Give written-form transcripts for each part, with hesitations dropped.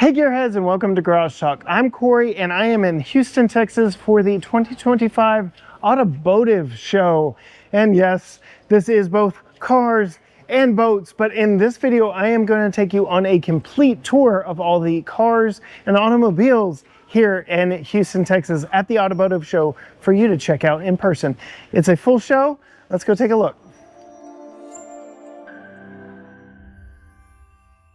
Hey Gearheads, and welcome to Garage Talk. I'm Cory and I am in Houston, Texas for the 2025 Automotive Show. And yes, this is both cars and boats, but in this video I am going to take you on a complete tour of all the cars and automobiles here in Houston, Texas at the Automotive Show for you to check out in person. It's a full show. Let's go take a look.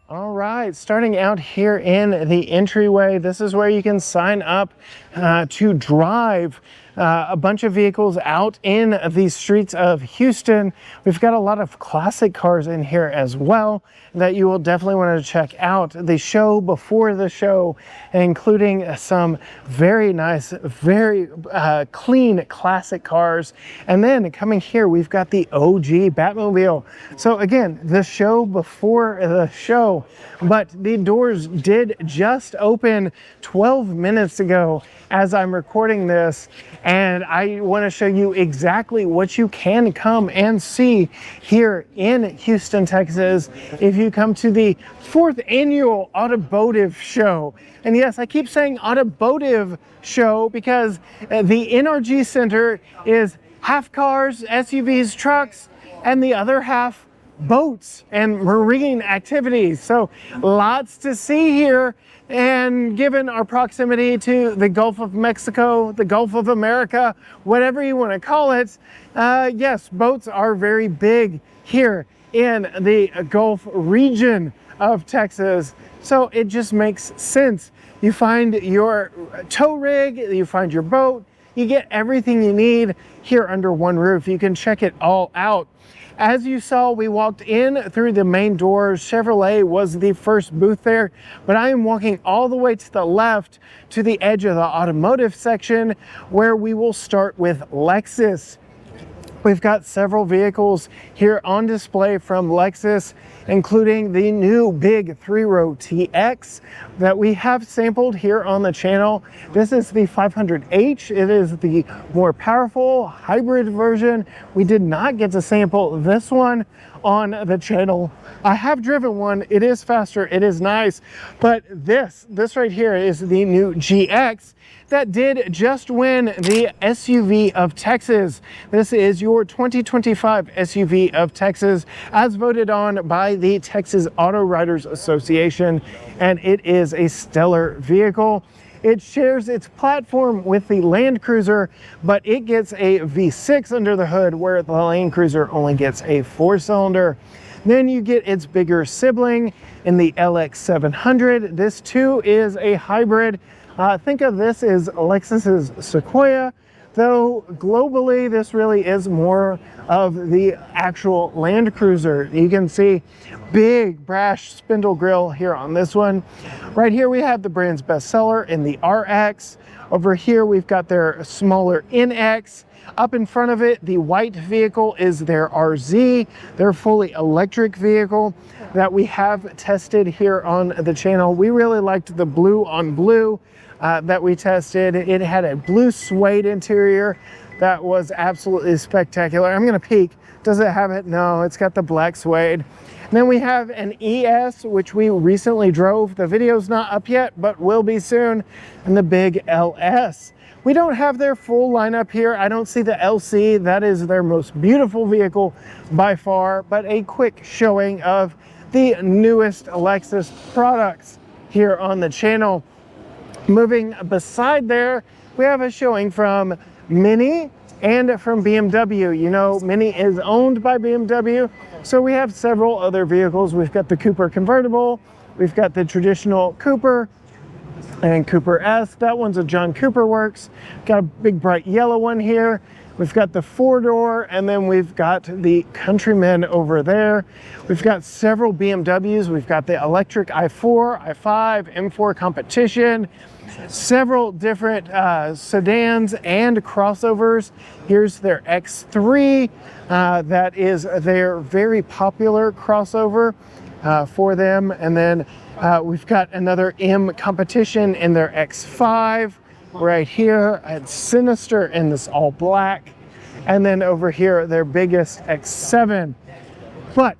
All right, starting out here in the entryway, this is where you can sign up to drive a bunch of vehicles out in the streets of Houston. We've got a lot of classic cars in here as well that you will definitely want to check out. The show before the show, including some very nice, very clean classic cars. And then coming here, we've got the OG Batmobile. So again, the show before the show, but the doors did just open 12 minutes ago as I'm recording this, and I want to show you exactly what you can come and see here in Houston, Texas if you come to the 4th annual Automotive Show. And yes, I keep saying Automotive Show because the NRG Center is half cars, SUVs, trucks, and the other half boats and marine activities. So lots to see here. And given our proximity to the Gulf of Mexico, the Gulf of America, whatever you want to call it, yes, boats are very big here in the Gulf region of Texas. So it just makes sense. You find your tow rig, you find your boat, you get everything you need here under one roof. You can check it all out. As you saw, we walked in through the main doors. Chevrolet was the first booth there, but I am walking all the way to the left to the edge of the automotive section where we will start with Lexus. We've got several vehicles here on display from Lexus, including the new big 3-row TX that we have sampled here on the channel. This is the 500H. It is the more powerful hybrid version. We did not get to sample this one on the channel. I have driven one. It is faster. It is nice. But this right here is the new GX that did just win the SUV of Texas. This is your 2025 SUV of Texas as voted on by the Texas Auto Writers Association, and it is a stellar vehicle. It shares its platform with the Land Cruiser, but it gets a V6 under the hood where the Land Cruiser only gets a 4-cylinder. Then you get its bigger sibling in the LX700. This too is a hybrid. Think of this as Lexus's Sequoia, though globally this really is more of the actual Land Cruiser. You can see big brash spindle grille here on this one. Right here we have the brand's bestseller in the RX. Over here we've got their smaller NX. Up in front of it, the white vehicle is their RZ, their fully electric vehicle that we have tested here on the channel. We really liked the blue on blue that we tested. It had a blue suede interior that was absolutely spectacular. I'm gonna peek. Does it have it? No, it's got the black suede. And then we have an ES, which we recently drove. The video's not up yet, but will be soon. And the big LS. We don't have their full lineup here. I don't see the LC. That is their most beautiful vehicle by far, but a quick showing of the newest Lexus products here on the channel. Moving beside there, we have a showing from Mini and from BMW. You know, Mini is owned by BMW, so we have several other vehicles. We've got the Cooper convertible, we've got the traditional Cooper, and Cooper S. That one's a John Cooper Works. Got a big bright yellow one here. We've got the 4-door, and then we've got the Countryman over there. We've got several BMWs. We've got the electric i4, i5, M4 Competition, several different sedans and crossovers. Here's their X3. That is their very popular crossover for them. And then we've got another M Competition in their X5 right here. It's Sinister in this all black. And then over here, their biggest X7. But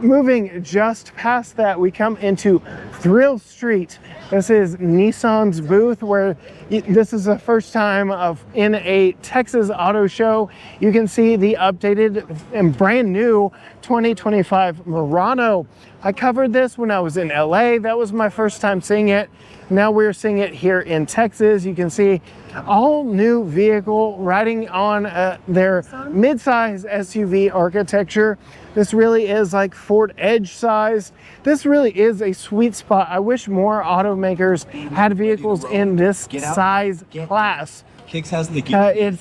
Moving just past that, we come into Thrill Street. This is Nissan's booth, where this is the first time in a Texas auto show. You can see the updated and brand new 2025 Murano. I covered this when I was in LA. That was my first time seeing it. Now we're seeing it here in Texas. You can see all new vehicle riding on their midsize SUV architecture. This really is like Ford Edge size. This really is a sweet spot. I wish more automakers had vehicles in this size class. It's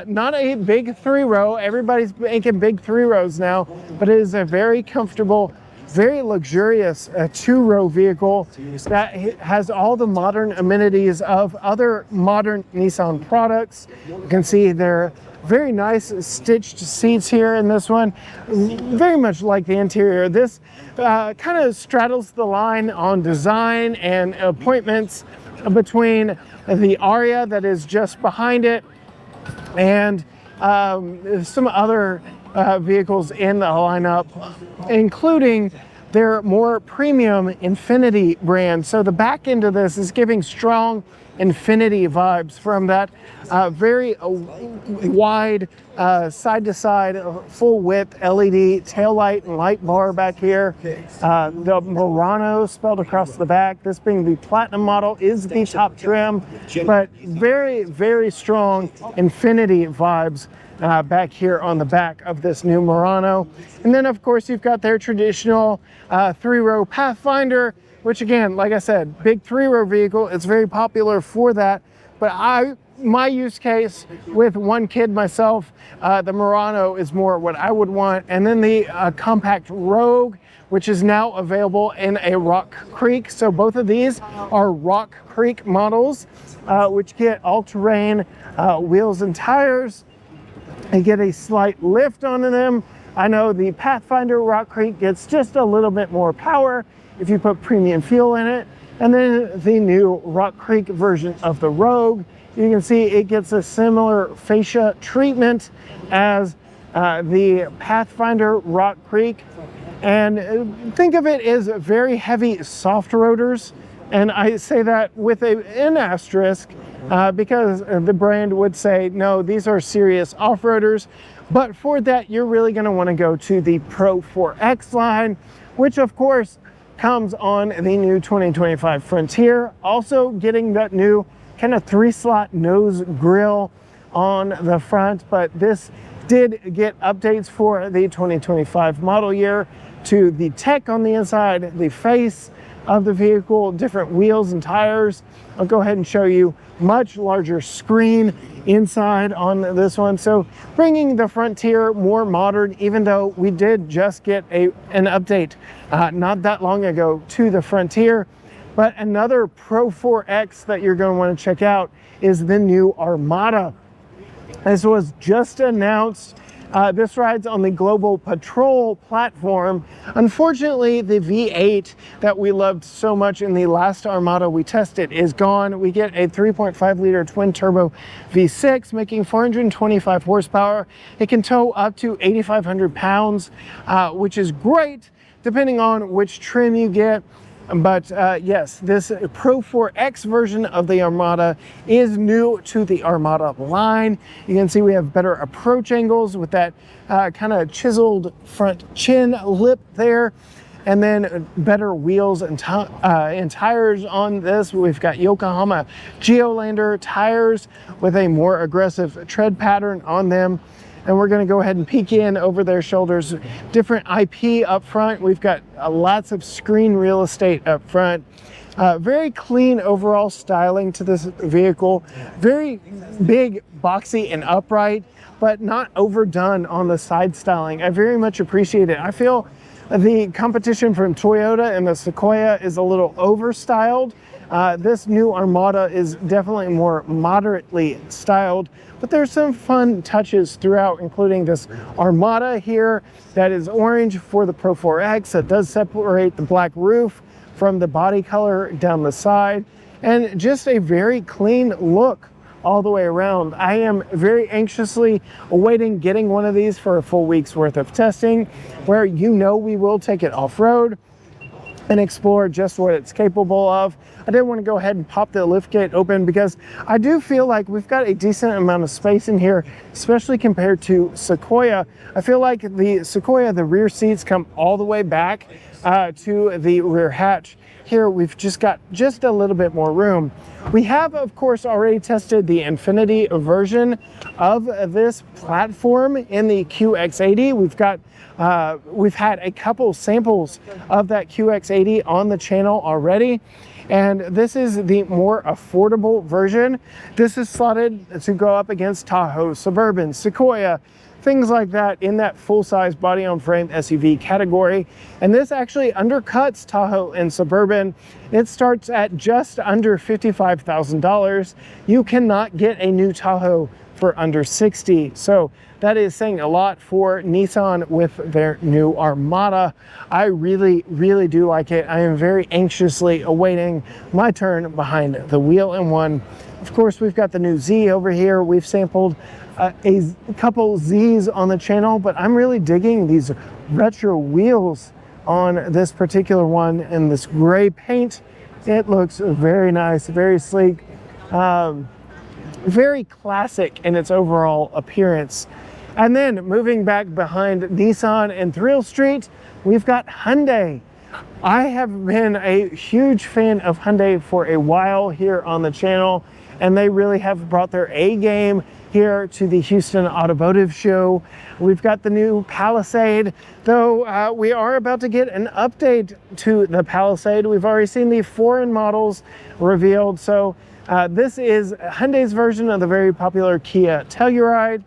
not a big 3-row. Everybody's making big 3-rows now, but it is a very comfortable, very luxurious 2-row vehicle that has all the modern amenities of other modern Nissan products. You can see their very nice stitched seats here in this one, very much like the interior. This kind of straddles the line on design and appointments between the Aria that is just behind it and some other vehicles in the lineup, including their more premium Infinity brand. So the back end of this is giving strong Infinity vibes from that very wide side-to-side full width LED taillight and light bar back here. The Murano spelled across the back, this being the Platinum model, is the top trim, but very, very strong Infinity vibes back here on the back of this new Murano. And then of course you've got their traditional 3-row Pathfinder, which again, like I said, big 3-row vehicle. It's very popular for that. But my use case with one kid myself, the Murano is more what I would want. And then the compact Rogue, which is now available in a Rock Creek. So both of these are Rock Creek models, which get all-terrain wheels and tires. They get a slight lift onto them. I know the Pathfinder Rock Creek gets just a little bit more power if you put premium fuel in it. And then the new Rock Creek version of the Rogue, you can see it gets a similar fascia treatment as the Pathfinder Rock Creek. And think of it as very heavy soft rotors. And I say that with an asterisk because the brand would say, no, these are serious off-roaders. But for that, you're really going to want to go to the Pro 4X line, which of course comes on the new 2025 Frontier. Also getting that new kind of 3-slot nose grille on the front, but this did get updates for the 2025 model year to the tech on the inside, the face of the vehicle, different wheels and tires. I'll go ahead and show you much larger screen inside on this one. So bringing the Frontier more modern, even though we did just get an update not that long ago to the Frontier. But another Pro 4X that you're going to want to check out is the new Armada. This was just announced. This rides on the Global Patrol platform. Unfortunately, the V8 that we loved so much in the last Armada we tested is gone. We get a 3.5 liter twin turbo V6 making 425 horsepower. It can tow up to 8,500 pounds, which is great depending on which trim you get. But yes, this Pro 4X version of the Armada is new to the Armada line. You can see we have better approach angles with that kind of chiseled front chin lip there. And then better wheels and tires on this. We've got Yokohama Geolander tires with a more aggressive tread pattern on them. And we're going to go ahead and peek in over their shoulders. Different IP up front. We've got lots of screen real estate up front. Very clean overall styling to this vehicle. Very big, boxy, and upright, but not overdone on the side styling. I very much appreciate it. I feel the competition from Toyota and the Sequoia is a little overstyled. This new Armada is definitely more moderately styled, but there's some fun touches throughout, including this Armada here that is orange for the Pro 4X. That does separate the black roof from the body color down the side, and just a very clean look all the way around. I am very anxiously awaiting getting one of these for a full week's worth of testing, where we will take it off-road and explore just what it's capable of. I did want to go ahead and pop the lift gate open because I do feel like we've got a decent amount of space in here, especially compared to Sequoia. I feel like the Sequoia, the rear seats come all the way back to the rear hatch. Here we've just got just a little bit more room. We have, of course, already tested the Infinity version of this platform in the QX80. We've had a couple samples of that QX80 on the channel already, and this is the more affordable version. This is slotted to go up against Tahoe, Suburban, Sequoia, things like that in that full-size body-on-frame SUV category. And this actually undercuts Tahoe and Suburban. It starts at just under $55,000. You cannot get a new Tahoe for under 60. So that is saying a lot for Nissan with their new Armada. I really, really do like it. I am very anxiously awaiting my turn behind the wheel in one. Of course, we've got the new Z over here. We've sampled a couple Zs on the channel, but I'm really digging these retro wheels on this particular one in this gray paint. It looks very nice, very sleek, very classic in its overall appearance. And then moving back behind Nissan and Thrill Street, we've got Hyundai. I have been a huge fan of Hyundai for a while here on the channel, and they really have brought their A game here to the Houston Automotive Show. We've got the new Palisade, though we are about to get an update to the Palisade. We've already seen the foreign models revealed, so this is Hyundai's version of the very popular Kia Telluride.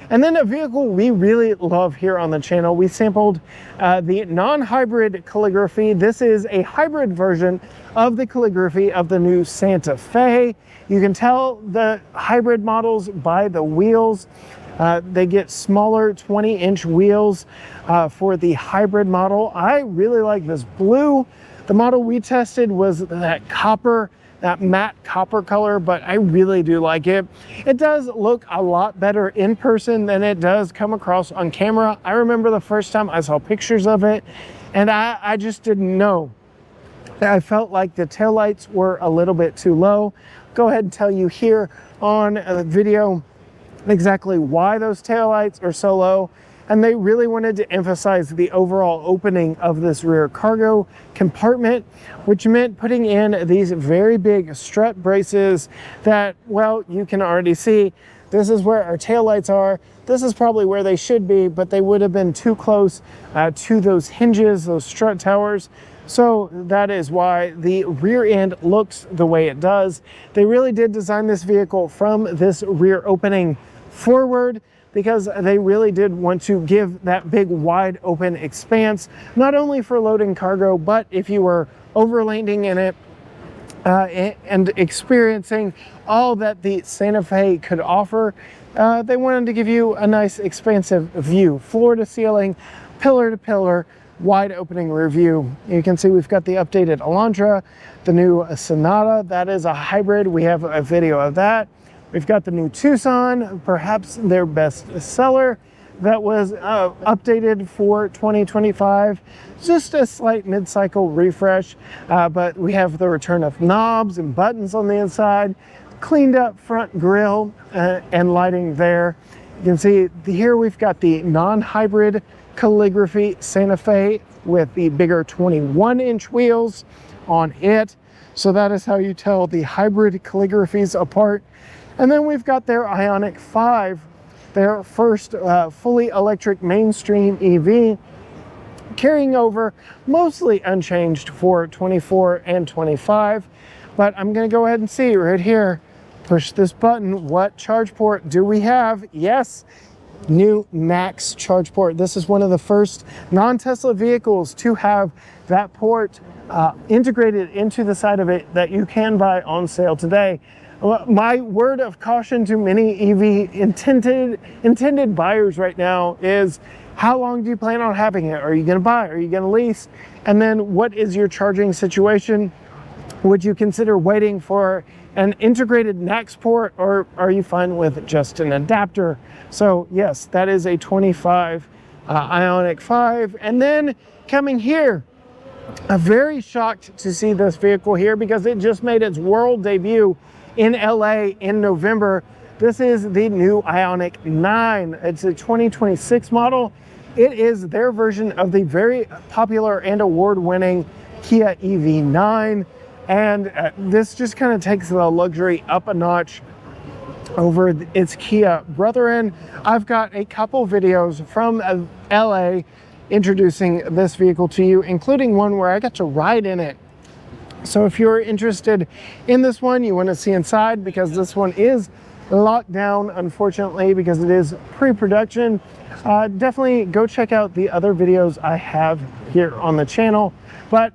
And then a vehicle we really love here on the channel, we sampled the non-hybrid calligraphy. This is a hybrid version of the calligraphy of the new Santa Fe. You can tell the hybrid models by the wheels. They get smaller 20-inch wheels for the hybrid model. I really like this blue. The model we tested was that copper, that matte copper color, but I really do like it. It does look a lot better in person than it does come across on camera. I remember the first time I saw pictures of it, and I just didn't know. I felt like the taillights were a little bit too low. Go ahead and tell you here on the video exactly why those taillights are so low. And they really wanted to emphasize the overall opening of this rear cargo compartment, which meant putting in these very big strut braces that, well, you can already see. This is where our taillights are. This is probably where they should be, but they would have been too close to those hinges, those strut towers. So that is why the rear end looks the way it does. They really did design this vehicle from this rear opening forward, because they really did want to give that big wide open expanse, not only for loading cargo, but if you were overlanding in it and experiencing all that the Santa Fe could offer. They wanted to give you a nice expansive view, floor to ceiling, pillar to pillar, wide opening rear view. You can see we've got the updated Elantra, the new Sonata, that is a hybrid. We have a video of that. We've got the new Tucson, perhaps their best seller, that was updated for 2025. Just a slight mid-cycle refresh, but we have the return of knobs and buttons on the inside, cleaned up front grille and lighting there. You can see here we've got the non-hybrid calligraphy Santa Fe with the bigger 21-inch wheels on it. So that is how you tell the hybrid calligraphies apart. And then we've got their Ioniq 5, their first fully electric mainstream EV, carrying over mostly unchanged for 24 and 25. But I'm going to go ahead and see right here, push this button. What charge port do we have? Yes, new Max charge port. This is one of the first non-Tesla vehicles to have that port integrated into the side of it that you can buy on sale today. My word of caution to many EV intended buyers right now is, how long do you plan on having it? Are you going to buy? Are you going to lease? And then what is your charging situation? Would you consider waiting for an integrated NACS port, or are you fine with just an adapter? So yes, that is a 25 Ioniq 5. And then coming here, I'm very shocked to see this vehicle here because it just made its world debut in LA in November. This is the new Ioniq 9. It's a 2026 model. It is their version of the very popular and award-winning Kia EV9. And this just kind of takes the luxury up a notch over its Kia brethren. I've got a couple videos from LA introducing this vehicle to you, including one where I got to ride in it. So if you're interested in this one, you want to see inside, because this one is locked down, unfortunately, because it is pre-production, definitely go check out the other videos I have here on the channel. But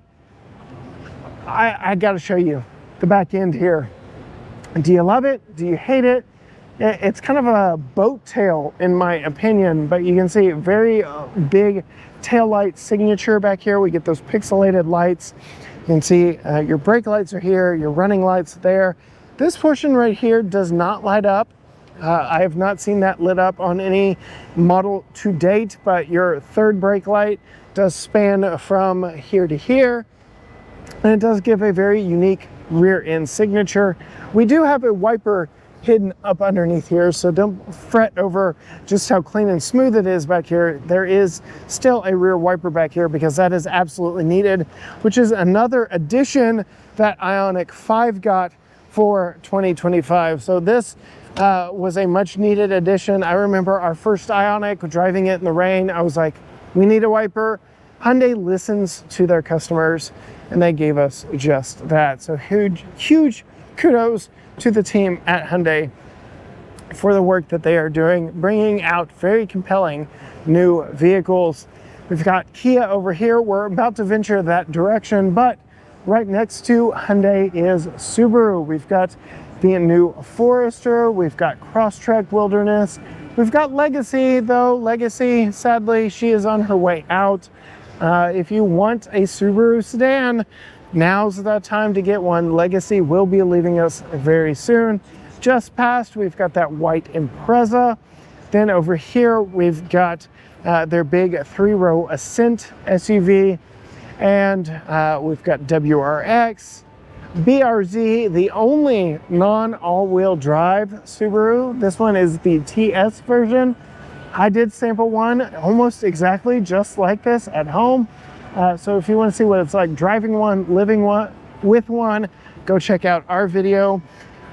I got to show you the back end here. Do you love it? Do you hate it? It's kind of a boat tail in my opinion, but you can see very big tail light signature back here. We get those pixelated lights. You can see your brake lights are here, your running lights there. This portion right here does not light up. I have not seen that lit up on any model to date, but your third brake light does span from here to here. And it does give a very unique rear end signature. We do have a wiper hidden up underneath here, so don't fret over just how clean and smooth it is back here. There is still a rear wiper back here because that is absolutely needed, which is another addition that Ioniq 5 got for 2025. So this was a much needed addition. I remember our first Ioniq, driving it in the rain. I was like, we need a wiper. Hyundai listens to their customers, and they gave us just that. So huge kudos to the team at Hyundai for the work that they are doing, bringing out very compelling new vehicles. We've got Kia over here. We're about to venture that direction, but right next to Hyundai is Subaru. We've got the new Forester. We've got Crosstrek Wilderness. We've got Legacy, though. Legacy, sadly, she is on her way out. If you want a Subaru sedan, now's the time to get one. Legacy will be leaving us very soon. Just past, we've got that white Impreza. Then over here, we've got their big 3-row Ascent SUV. And we've got WRX, BRZ, the only non-all-wheel drive Subaru. This one is the TS version. I did sample one almost exactly just like this at home. So if you want to see what it's like driving one, living one with one, go check out our video.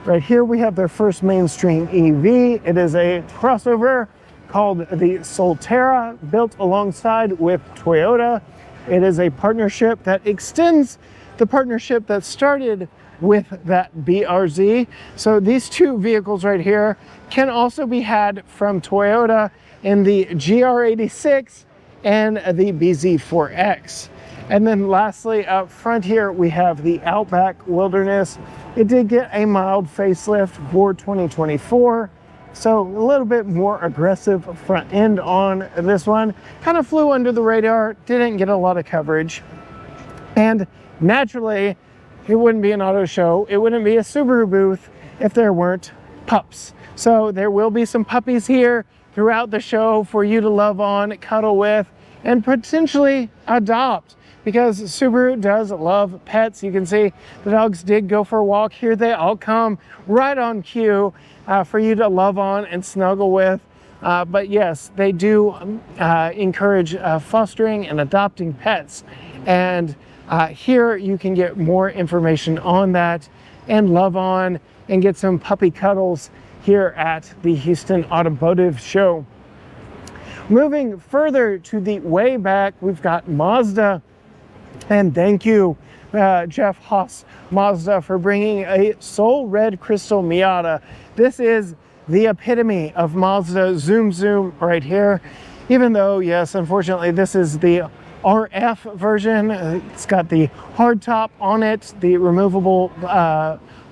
Right here we have their first mainstream EV. It is a crossover called the Solterra, built alongside with Toyota. It is a partnership that extends the partnership that started with that BRZ. So these two vehicles right here can also be had from Toyota in the GR86 and the BZ4X. And then lastly, up front here, we have the Outback Wilderness. It did get a mild facelift for 2024. So a little bit more aggressive front end on this one. Kind of flew under the radar, didn't get a lot of coverage. And naturally, it wouldn't be an auto show. It wouldn't be a Subaru booth if there weren't pups. So there will be some puppies here throughout the show for you to love on, cuddle with, and potentially adopt, because Subaru does love pets. You can see the dogs did go for a walk. Here they all come right on cue for you to love on and snuggle with. But yes, they do encourage fostering and adopting pets. And here you can get more information on that and love on and get some puppy cuddles here at the Houston Automotive Show. Moving further to the way back, we've got Mazda. And thank you, Jeff Haas Mazda, for bringing a Soul Red Crystal Miata. This is the epitome of Mazda Zoom Zoom right here. Even though, yes, unfortunately, this is the RF version. It's got the hardtop on it, the removable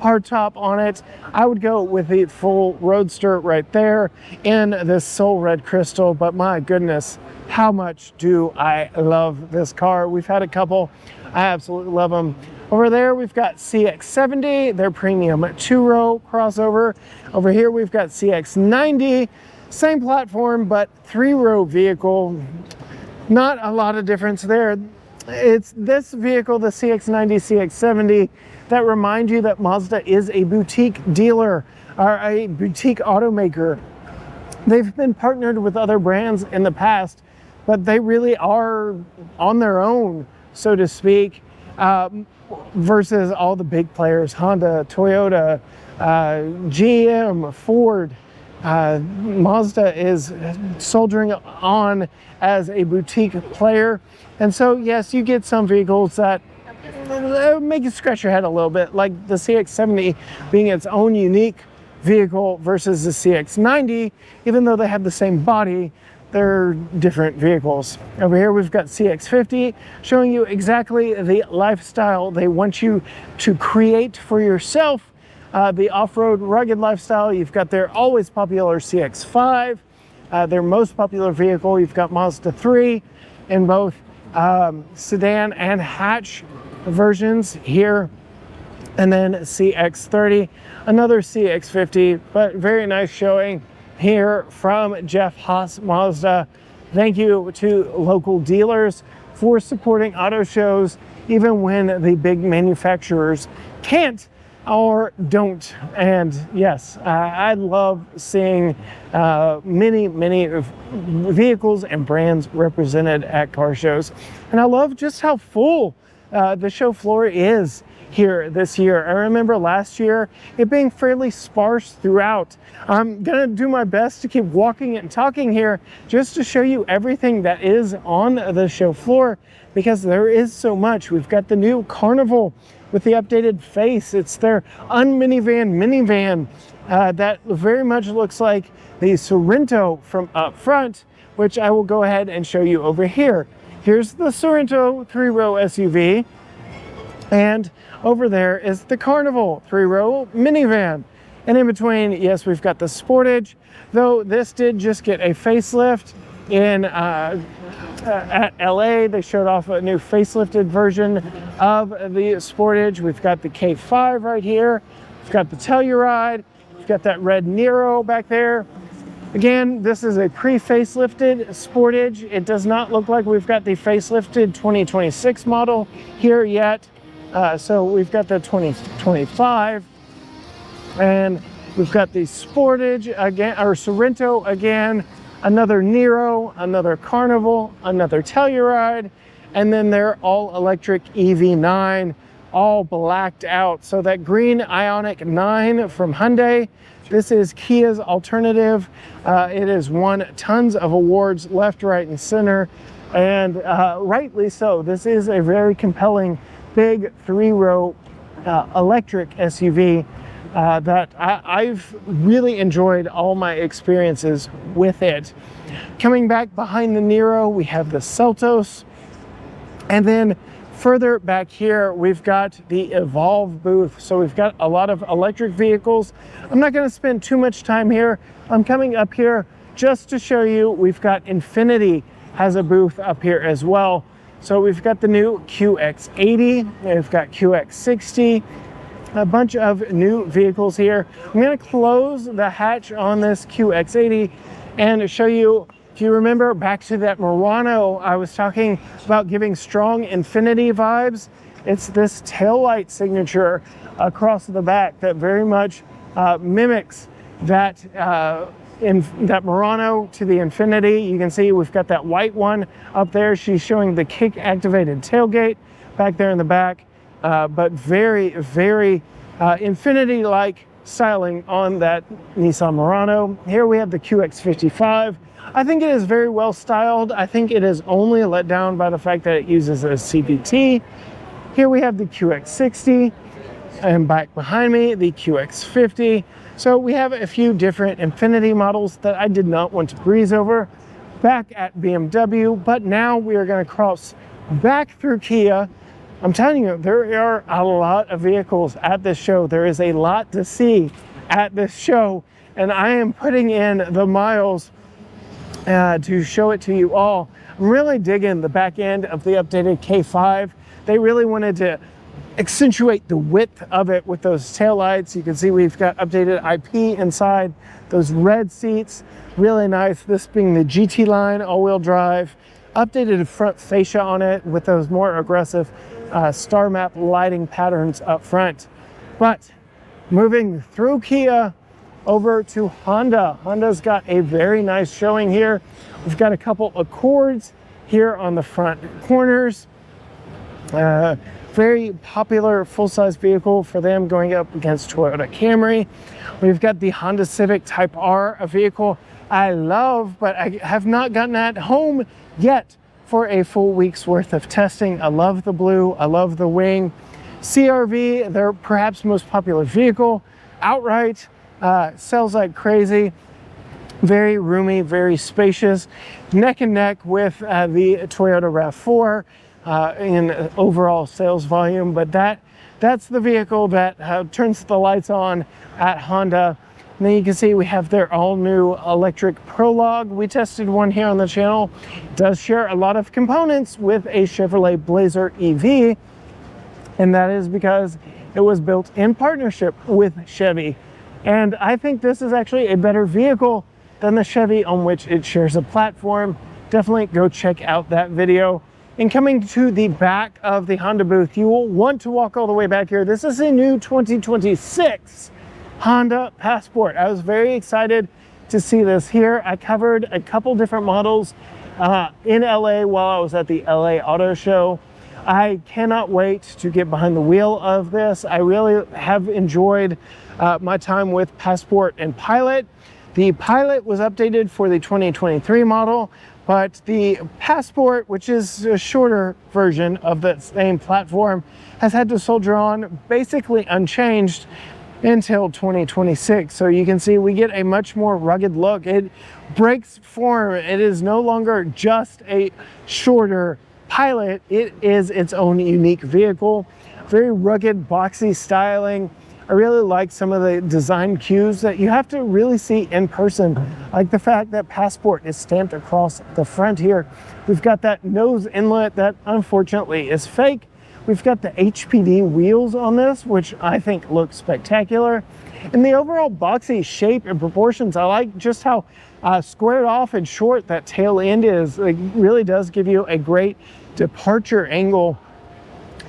hardtop on it. I would go with the full Roadster right there in this Soul Red Crystal, but my goodness, how much do I love this car. We've had a couple. I absolutely love them. Over there, we've got CX-70, their premium 2-row crossover. Over here, we've got CX-90, same platform, but 3-row vehicle. Not a lot of difference there. It's this vehicle, the CX-90, CX-70, that remind you that Mazda is a boutique dealer or a boutique automaker. They've been partnered with other brands in the past, but they really are on their own, so to speak, versus all the big players, Honda, Toyota, GM, Ford. Mazda is soldiering on as a boutique player. And so, yes, you get some vehicles that make you scratch your head a little bit, like the CX-70 being its own unique vehicle versus the CX-90. Even though they have the same body, they're different vehicles. Over here, we've got CX-50 showing you exactly the lifestyle they want you to create for yourself. The off-road rugged lifestyle. You've got their always popular CX-5, their most popular vehicle. You've got Mazda 3 in both sedan and hatch versions here, and then CX-30, another CX-50, but very nice showing here from Jeff Haas Mazda. Thank you to local dealers for supporting auto shows, even when the big manufacturers can't or don't. And yes, I love seeing many vehicles and brands represented at car shows. And I love just how full the show floor is here this year. I remember last year it being fairly sparse throughout. I'm gonna do my best to keep walking and talking here just to show you everything that is on the show floor, because there is so much. We've got the new Carnival with the updated face. It's their minivan that very much looks like the Sorento from up front, which I will go ahead and show you over here. Here's the Sorento 3-row SUV, and over there is the Carnival 3-row minivan. And in between, yes, we've got the Sportage, though this did just get a facelift in at LA. They showed off a new facelifted version of the Sportage. We've got the K5 right here. We've got the Telluride. We've got that red Nero back there. Again, this is a pre-facelifted Sportage. It does not look like we've got the facelifted 2026 model here yet. So we've got the 2025, and we've got the Sportage again, or Sorento again, another Nero, another Carnival, another Telluride, and then their all-electric EV9, all blacked out. So that green Ioniq 9 from Hyundai, this is Kia's alternative. It has won tons of awards left, right, and center, and rightly so. This is a very compelling big 3-row electric SUV that I've really enjoyed all my experiences with it. Coming back behind the Nero, we have the Seltos, and then further back here, we've got the Evolve booth. So we've got a lot of electric vehicles. I'm not going to spend too much time here. I'm coming up here just to show you we've got Infiniti has a booth up here as well. So we've got the new QX80, we've got QX60, a bunch of new vehicles here. I'm going to close the hatch on this QX80 and show you, if you remember back to that Murano, I was talking about giving strong Infiniti vibes. It's this taillight signature across the back that very much mimics that in that Murano to the Infiniti. You can see we've got that white one up there. She's showing the kick activated tailgate back there in the back, but very Infiniti-like styling on that Nissan Murano. Here we have the QX55. I think it is very well styled. I think it is only let down by the fact that it uses a CVT. Here we have the QX60, and back behind me, the QX50. So we have a few different Infiniti models that I did not want to breeze over back at BMW, but now we are going to cross back through Kia. I'm telling you, there are a lot of vehicles at this show. There is a lot to see at this show, and I am putting in the miles to show it to you all. I'm really digging the back end of the updated K5. They really wanted to accentuate the width of it with those taillights. You can see we've got updated IP inside, those red seats, really nice. This being the GT line all-wheel drive, updated front fascia on it with those more aggressive star map lighting patterns up front. But moving through Kia over to Honda. Honda's got a very nice showing here. We've got a couple Accords here on the front corners. Very popular full-size vehicle for them going up against Toyota Camry. We've got the Honda Civic Type R, a vehicle I love, but I have not gotten at home yet for a full week's worth of testing. I love the blue, I love the wing. CR-V, their perhaps most popular vehicle, outright, sells like crazy. Very roomy, very spacious, neck and neck with the Toyota RAV4 in overall sales volume. But that's the vehicle that turns the lights on at Honda. And then you can see we have their all-new electric Prologue. We tested one here on the channel. It does share a lot of components with a Chevrolet Blazer EV, and that is because it was built in partnership with Chevy. And I think this is actually a better vehicle than the Chevy on which it shares a platform. Definitely go check out that video. And coming to the back of the Honda booth, you will want to walk all the way back here. This is a new 2026 Honda Passport. I was very excited to see this here. I covered a couple different models in LA while I was at the LA Auto Show. I cannot wait to get behind the wheel of this. I really have enjoyed my time with Passport and Pilot. The Pilot was updated for the 2023 model, but the Passport, which is a shorter version of the same platform, has had to soldier on basically unchanged until 2026. So you can see we get a much more rugged look. It breaks form. It is no longer just a shorter Pilot. It is its own unique vehicle. Very rugged, boxy styling. I really like some of the design cues that you have to really see in person, like the fact that Passport is stamped across the front here. We've got that nose inlet that unfortunately is fake. We've got the HPD wheels on this, which I think look spectacular. And the overall boxy shape and proportions, I like just how squared off and short that tail end is. It really does give you a great departure angle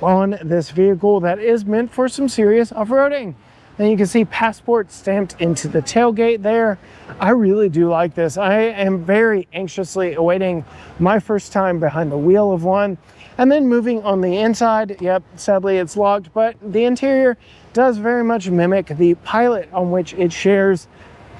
on this vehicle that is meant for some serious off-roading. And you can see Passport stamped into the tailgate there. I really do like this. I am very anxiously awaiting my first time behind the wheel of one. And then moving on the inside, yep, sadly it's locked, but the interior does very much mimic the Pilot, on which it shares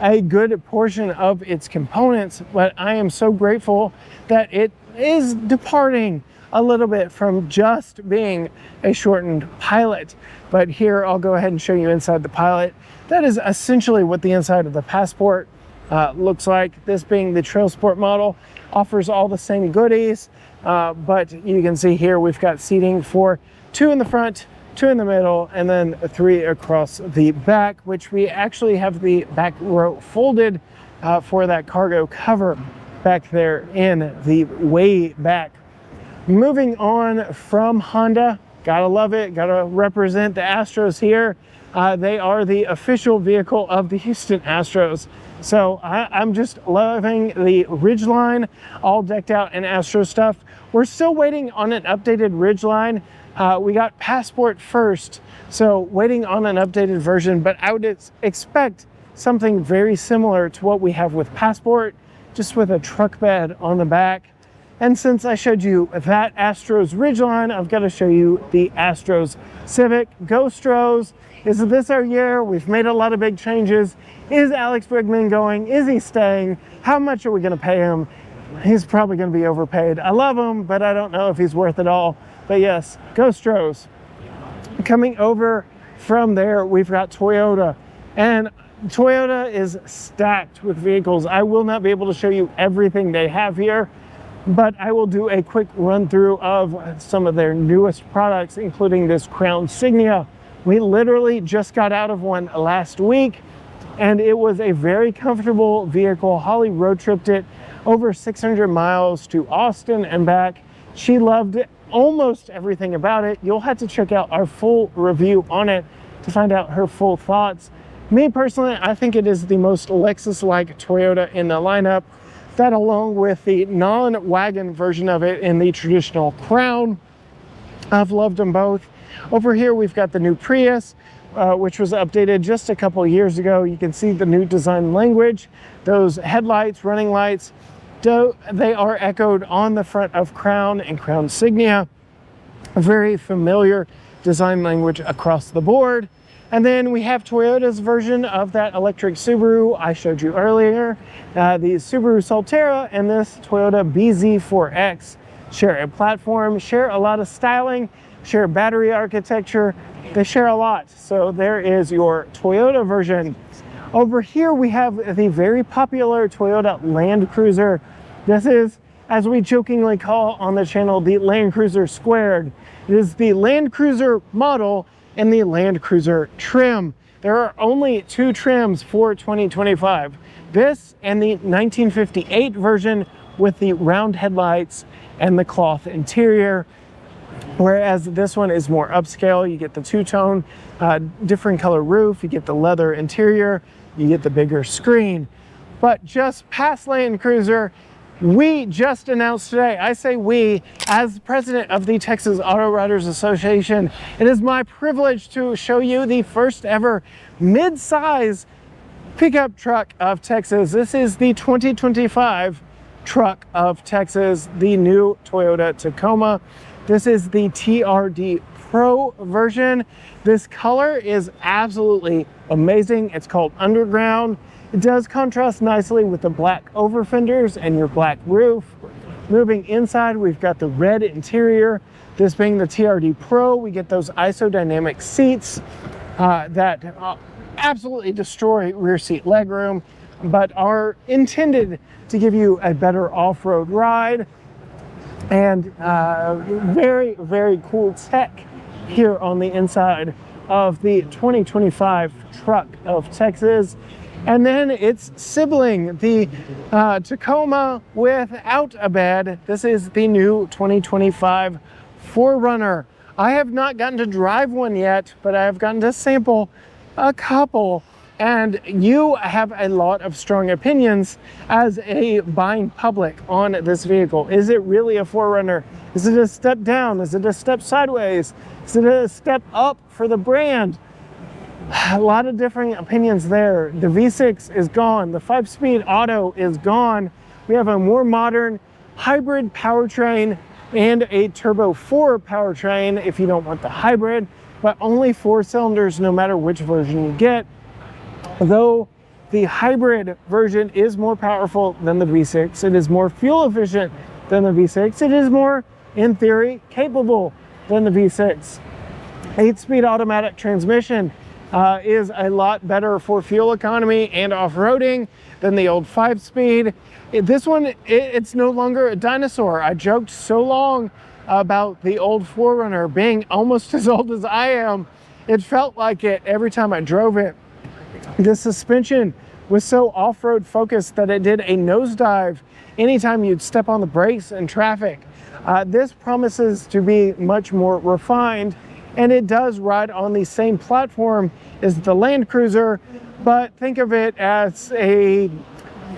a good portion of its components. But I am so grateful that it is departing a little bit from just being a shortened Pilot. But here I'll go ahead and show you inside the Pilot. That is essentially what the inside of the Passport looks like. This being the Trail Sport model, offers all the same goodies, but you can see here we've got seating for 2 in the front, 2 in the middle, and then 3 across the back, which we actually have the back row folded for that cargo cover back there in the way back. Moving on from Honda, gotta love it, gotta represent the Astros here. They are the official vehicle of the Houston Astros. So I'm just loving the Ridgeline, all decked out in Astro stuff. We're still waiting on an updated Ridgeline. We got Passport first, so waiting on an updated version, but I would expect something very similar to what we have with Passport, just with a truck bed on the back. And since I showed you that Astros Ridgeline, I've got to show you the Astros Civic. Go Stros. Is this our year? We've made a lot of big changes. Is Alex Bregman going? Is he staying? How much are we going to pay him? He's probably going to be overpaid. I love him, but I don't know if he's worth it all. But yes, go Stros. Coming over from there, we've got Toyota. And Toyota is stacked with vehicles. I will not be able to show you everything they have here, but I will do a quick run through of some of their newest products, including this Crown Signia. We literally just got out of one last week, and it was a very comfortable vehicle. Holly road tripped it over 600 miles to Austin and back. She loved almost everything about it. You'll have to check out our full review on it to find out her full thoughts. Me personally, I think it is the most Lexus-like Toyota in the lineup. That, along with the non-wagon version of it in the traditional Crown. I've loved them both. Over here, we've got the new Prius, which was updated just a couple years ago. You can see the new design language. Those headlights, running lights, they are echoed on the front of Crown and Crown Signia. A very familiar design language across the board. And then we have Toyota's version of that electric Subaru I showed you earlier. The Subaru Solterra and this Toyota BZ4X share a platform, share a lot of styling, share battery architecture. They share a lot. So there is your Toyota version. Over here we have the very popular Toyota Land Cruiser. This is, as we jokingly call on the channel, the Land Cruiser Squared. It is the Land Cruiser model and the Land Cruiser trim. There are only two trims for 2025. This and the 1958 version with the round headlights and the cloth interior. Whereas this one is more upscale. You get the two-tone, different color roof, you get the leather interior, you get the bigger screen. But just past Land Cruiser, we just announced today, I say we, as president of the Texas Auto Writers Association, it is my privilege to show you the first ever mid-size pickup truck of Texas. This is the 2025 truck of Texas, the new Toyota Tacoma. This is the TRD Pro version. This color is absolutely amazing. It's called Underground. It does contrast nicely with the black over fenders and your black roof. Moving inside, we've got the red interior. This being the TRD Pro, we get those isodynamic seats that absolutely destroy rear seat legroom, but are intended to give you a better off-road ride. And very, very cool tech here on the inside of the 2025 truck of Texas. And then its sibling, the Tacoma without a bed. This is the new 2025 4Runner. I have not gotten to drive one yet, but I have gotten to sample a couple. And you have a lot of strong opinions as a buying public on this vehicle. Is it really a 4Runner? Is it a step down? Is it a step sideways? Is it a step up for the brand? A lot of different opinions there. The V6 is gone. The 5-speed auto is gone. We have a more modern hybrid powertrain and a turbo 4 powertrain if you don't want the hybrid, but only 4 cylinders no matter which version you get. Though the hybrid version is more powerful than the V6, it is more fuel efficient than the V6, it is more, in theory, capable than the V6. 8-speed automatic transmission is a lot better for fuel economy and off-roading than the old 5-speed. This one, it's no longer a dinosaur. I joked so long about the old 4Runner being almost as old as I am. It felt like it every time I drove it. The suspension was so off-road focused that it did a nosedive anytime you'd step on the brakes in traffic. This promises to be much more refined, and it does ride on the same platform as the Land Cruiser, but think of it as a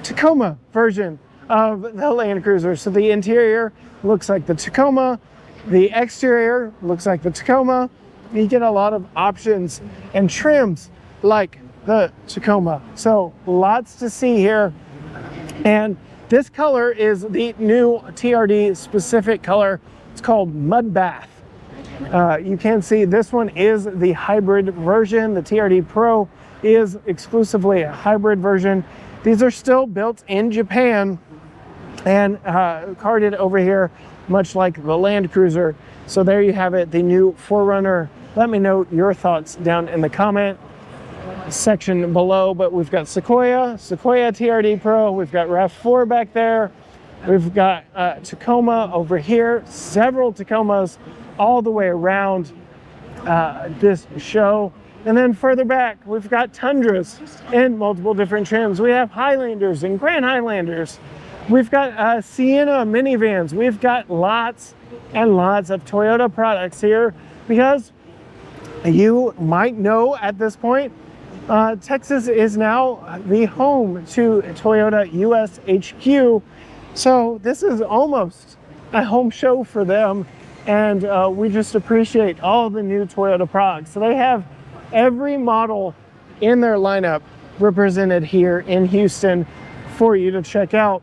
Tacoma version of the Land Cruiser. So the interior looks like the Tacoma, the exterior looks like the Tacoma. You get a lot of options and trims like the Tacoma. So lots to see here. And this color is the new TRD specific color. It's called Mud Bath. You can see this one is the hybrid version. The TRD Pro is exclusively a hybrid version. These are still built in Japan and carded over here, much like the Land Cruiser. So there you have it, the new 4Runner. Let me know your thoughts down in the comment section below. But we've got Sequoia TRD Pro, we've got RAV4 back there, we've got Tacoma over here, several Tacomas all the way around this show. And then further back, we've got Tundras in multiple different trims. We have Highlanders and Grand Highlanders. We've got Sienna minivans. We've got lots and lots of Toyota products here because you might know at this point, Texas is now the home to Toyota US HQ. So this is almost a home show for them. And we just appreciate all the new Toyota products. So they have every model in their lineup represented here in Houston for you to check out.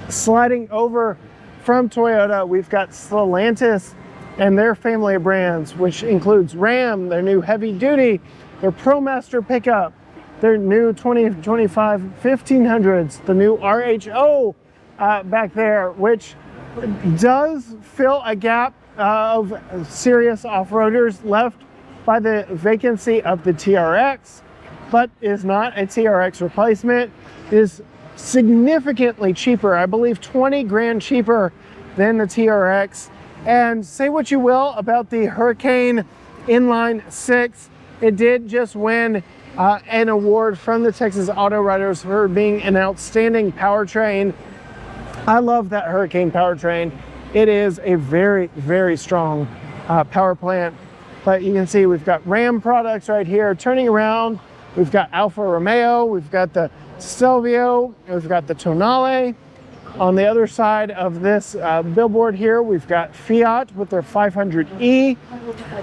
Sliding over from Toyota, we've got Stellantis and their family of brands, which includes Ram, their new heavy duty, their ProMaster pickup, their new 2025 1500s, the new RHO back there, which does fill a gap of serious off-roaders left by the vacancy of the TRX, but is not a TRX replacement, is significantly cheaper, I believe 20 grand cheaper than the TRX. And say what you will about the Hurricane Inline 6, it did just win an award from the Texas Auto Writers for being an outstanding powertrain. I love that Hurricane powertrain. It is a very, very strong power plant. But you can see we've got Ram products right here. Turning around, we've got Alfa Romeo, we've got the Stelvio, we've got the Tonale. On the other side of this billboard here, we've got Fiat with their 500e.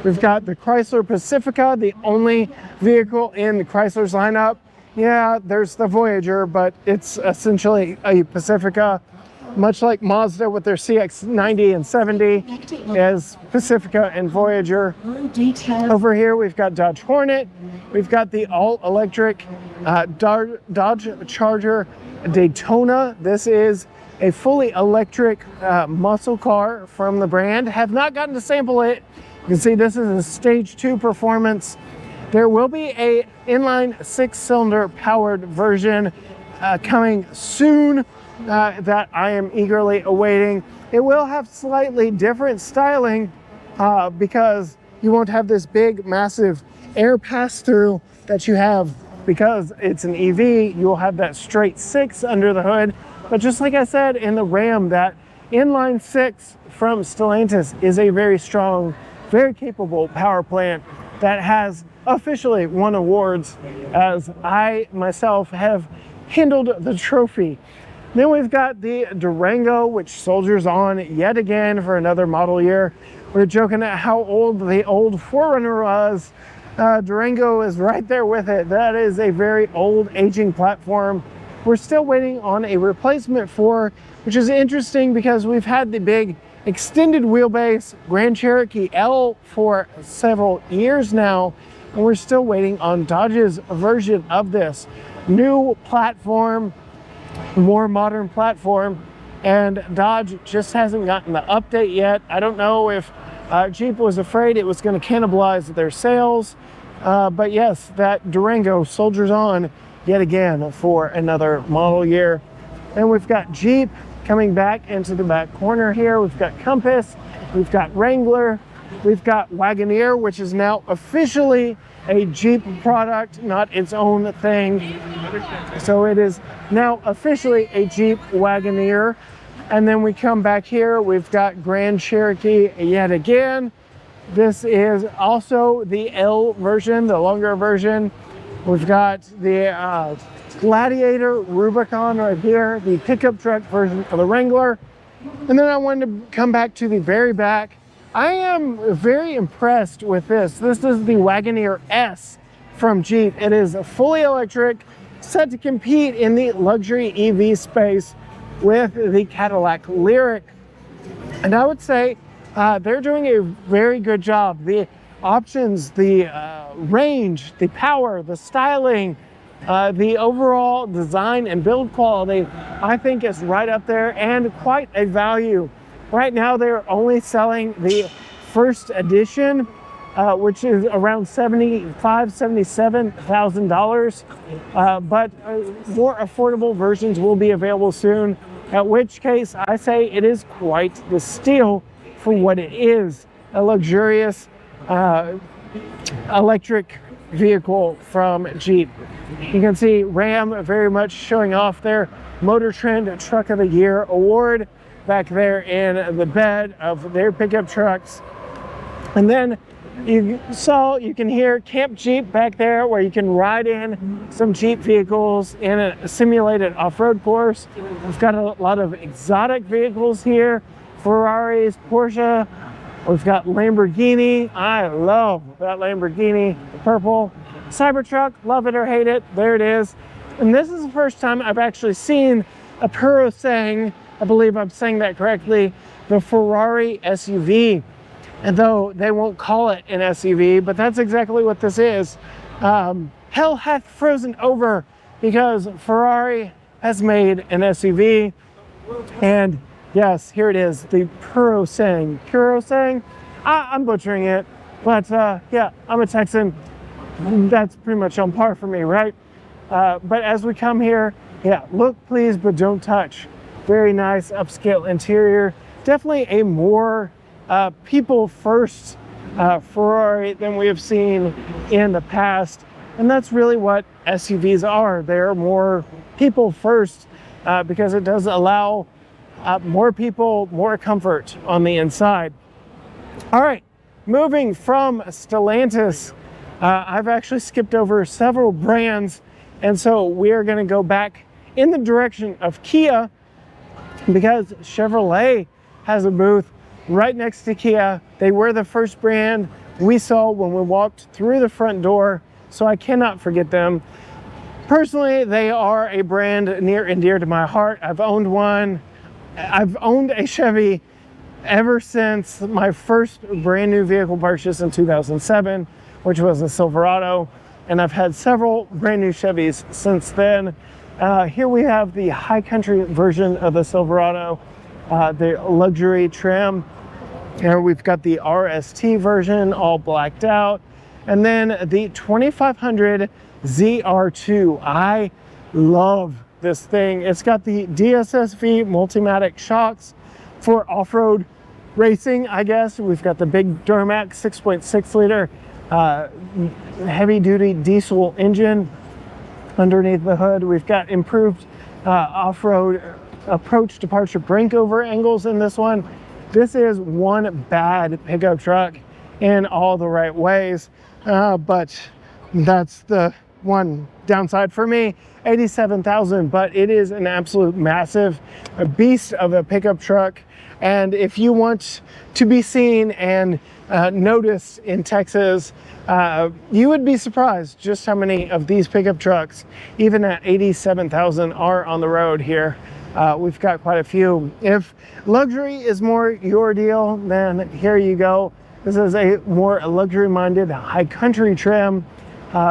We've got the Chrysler Pacifica, the only vehicle in the Chrysler's lineup. Yeah, there's the Voyager, but it's essentially a Pacifica. Much like Mazda with their CX-90 and 70 as Pacifica and Voyager. Over here, we've got Dodge Hornet. We've got the all-electric Dodge Charger Daytona. This is a fully electric muscle car from the brand. Have not gotten to sample it. You can see this is a stage 2 performance. There will be a inline 6-cylinder powered version coming soon. That I am eagerly awaiting. It will have slightly different styling because you won't have this big, massive air pass-through that you have because it's an EV. You will have that straight 6 under the hood. But just like I said in the Ram, that inline 6 from Stellantis is a very strong, very capable power plant that has officially won awards, as I myself have handled the trophy. Then we've got the Durango, which soldiers on yet again for another model year. We're joking at how old the old 4Runner was. Durango is right there with it. That is a very old, aging platform. We're still waiting on a replacement for, which is interesting because we've had the big extended wheelbase Grand Cherokee L for several years now, and we're still waiting on Dodge's version of this. New platform, more modern platform, and Dodge just hasn't gotten the update yet. I don't know if Jeep was afraid it was going to cannibalize their sales, but yes, that Durango soldiers on yet again for another model year. And we've got Jeep coming back into the back corner here. We've got Compass, we've got Wrangler, we've got Wagoneer, which is now officially a Jeep product, not its own thing. So it is now officially a Jeep Wagoneer. And then we come back here, we've got Grand Cherokee yet again. This is also the L version, the longer version. We've got the Gladiator Rubicon right here, the pickup truck version for the Wrangler. And then I wanted to come back to the very back. I am very impressed with this. This is the Wagoneer S from Jeep. It is fully electric, set to compete in the luxury EV space with the Cadillac Lyriq. And I would say they're doing a very good job. The options, the range, the power, the styling, the overall design and build quality, I think is right up there and quite a value. Right now, they're only selling the first edition, which is around $77,000. But more affordable versions will be available soon, at which case I say it is quite the steal for what it is. A luxurious electric vehicle from Jeep. You can see Ram very much showing off their Motor Trend Truck of the Year award back there in the bed of their pickup trucks. And then you can hear Camp Jeep back there, where you can ride in some Jeep vehicles in a simulated off-road course. We've got a lot of exotic vehicles here, Ferraris, Porsche. We've got Lamborghini. I love that Lamborghini, purple. Cybertruck, love it or hate it, there it is. And this is the first time I've actually seen a Purosangue, I believe I'm saying that correctly, the Ferrari SUV. And though they won't call it an SUV, but that's exactly what this is. Hell hath frozen over because Ferrari has made an SUV. And yes, here it is, the Purosangue. Purosangue? I'm butchering it, but yeah, I'm a Texan. That's pretty much on par for me, right? But as we come here, yeah, look please, but don't touch. Very nice upscale interior. Definitely a more people first Ferrari than we have seen in the past. And that's really what SUVs are. They're more people first because it does allow more people, more comfort on the inside. All right, moving from Stellantis, I've actually skipped over several brands. And so we are going to go back in the direction of Kia because Chevrolet has a booth right next to Kia. They were the first brand we saw when we walked through the front door, so I cannot forget them. Personally, they are a brand near and dear to my heart. I've owned one. I've owned a Chevy ever since my first brand new vehicle purchase in 2007, which was a Silverado, and I've had several brand new Chevys since then. Here we have the high country version of the Silverado, the luxury trim. Here we've got the RST version, all blacked out. And then the 2500 ZR2. I love this thing. It's got the DSSV Multimatic shocks for off-road racing, I guess. We've got the big Duramax 6.6 liter heavy-duty diesel engine underneath the hood. We've got improved off-road approach departure brake over angles in this one. This is one bad pickup truck in all the right ways, but that's the one downside for me. 87,000, but it is an absolute massive beast of a pickup truck. And if you want to be seen and noticed in Texas, you would be surprised just how many of these pickup trucks, even at 87,000, are on the road here. We've got quite a few. If luxury is more your deal, then here you go. This is a more luxury-minded high country trim,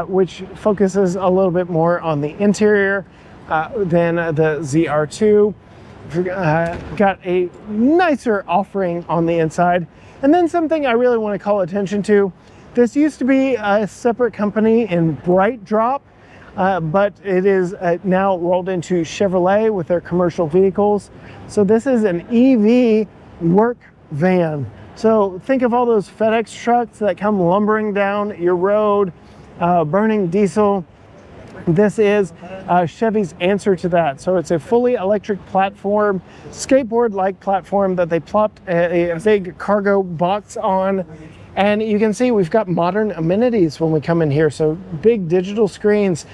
which focuses a little bit more on the interior than the ZR2. Got a nicer offering on the inside. And then something I really want to call attention to. This used to be a separate company in Bright Drop, but it is now rolled into Chevrolet with their commercial vehicles. So this is an EV work van. So think of all those FedEx trucks that come lumbering down your road, burning diesel. This is Chevy's answer to that. So it's a fully electric platform, skateboard-like platform that they plopped a big cargo box on. And you can see we've got modern amenities when we come in here. So big digital screens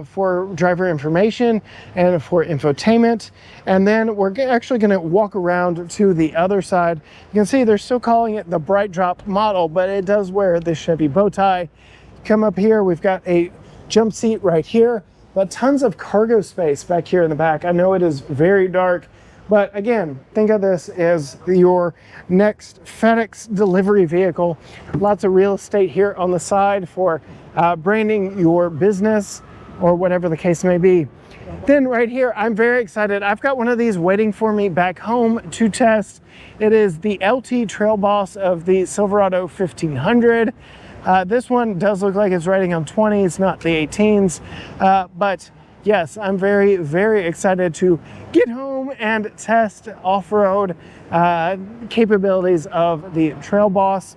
for driver information and for infotainment. And then we're actually going to walk around to the other side. You can see they're still calling it the Bright Drop model, but it does wear the Chevy bow tie. Come up here, we've got a jump seat right here, but tons of cargo space back here in the back. I know it is very dark, but again, think of this as your next FedEx delivery vehicle. Lots of real estate here on the side for branding your business or whatever the case may be. Then right here, I'm very excited. I've got one of these waiting for me back home to test. It is the LT Trail Boss of the Silverado 1500. This one does look like it's riding on 20s, not the 18s. But yes, I'm very, very excited to get home and test off-road capabilities of the Trail Boss.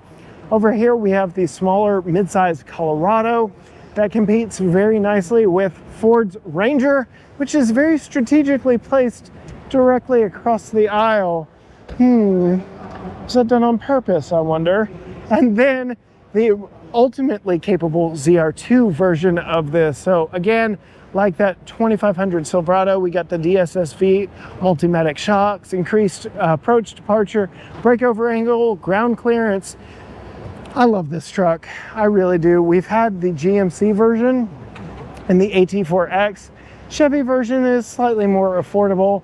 Over here we have the smaller mid-size Colorado that competes very nicely with Ford's Ranger, which is very strategically placed directly across the aisle. Is that done on purpose, I wonder? And then the ultimately capable ZR2 version of this. So again, like that 2500 Silverado, we got the DSSV Multimatic shocks, increased approach, departure, breakover angle, ground clearance. I love this truck, I really do. We've had the GMC version and the AT4X. Chevy version is slightly more affordable,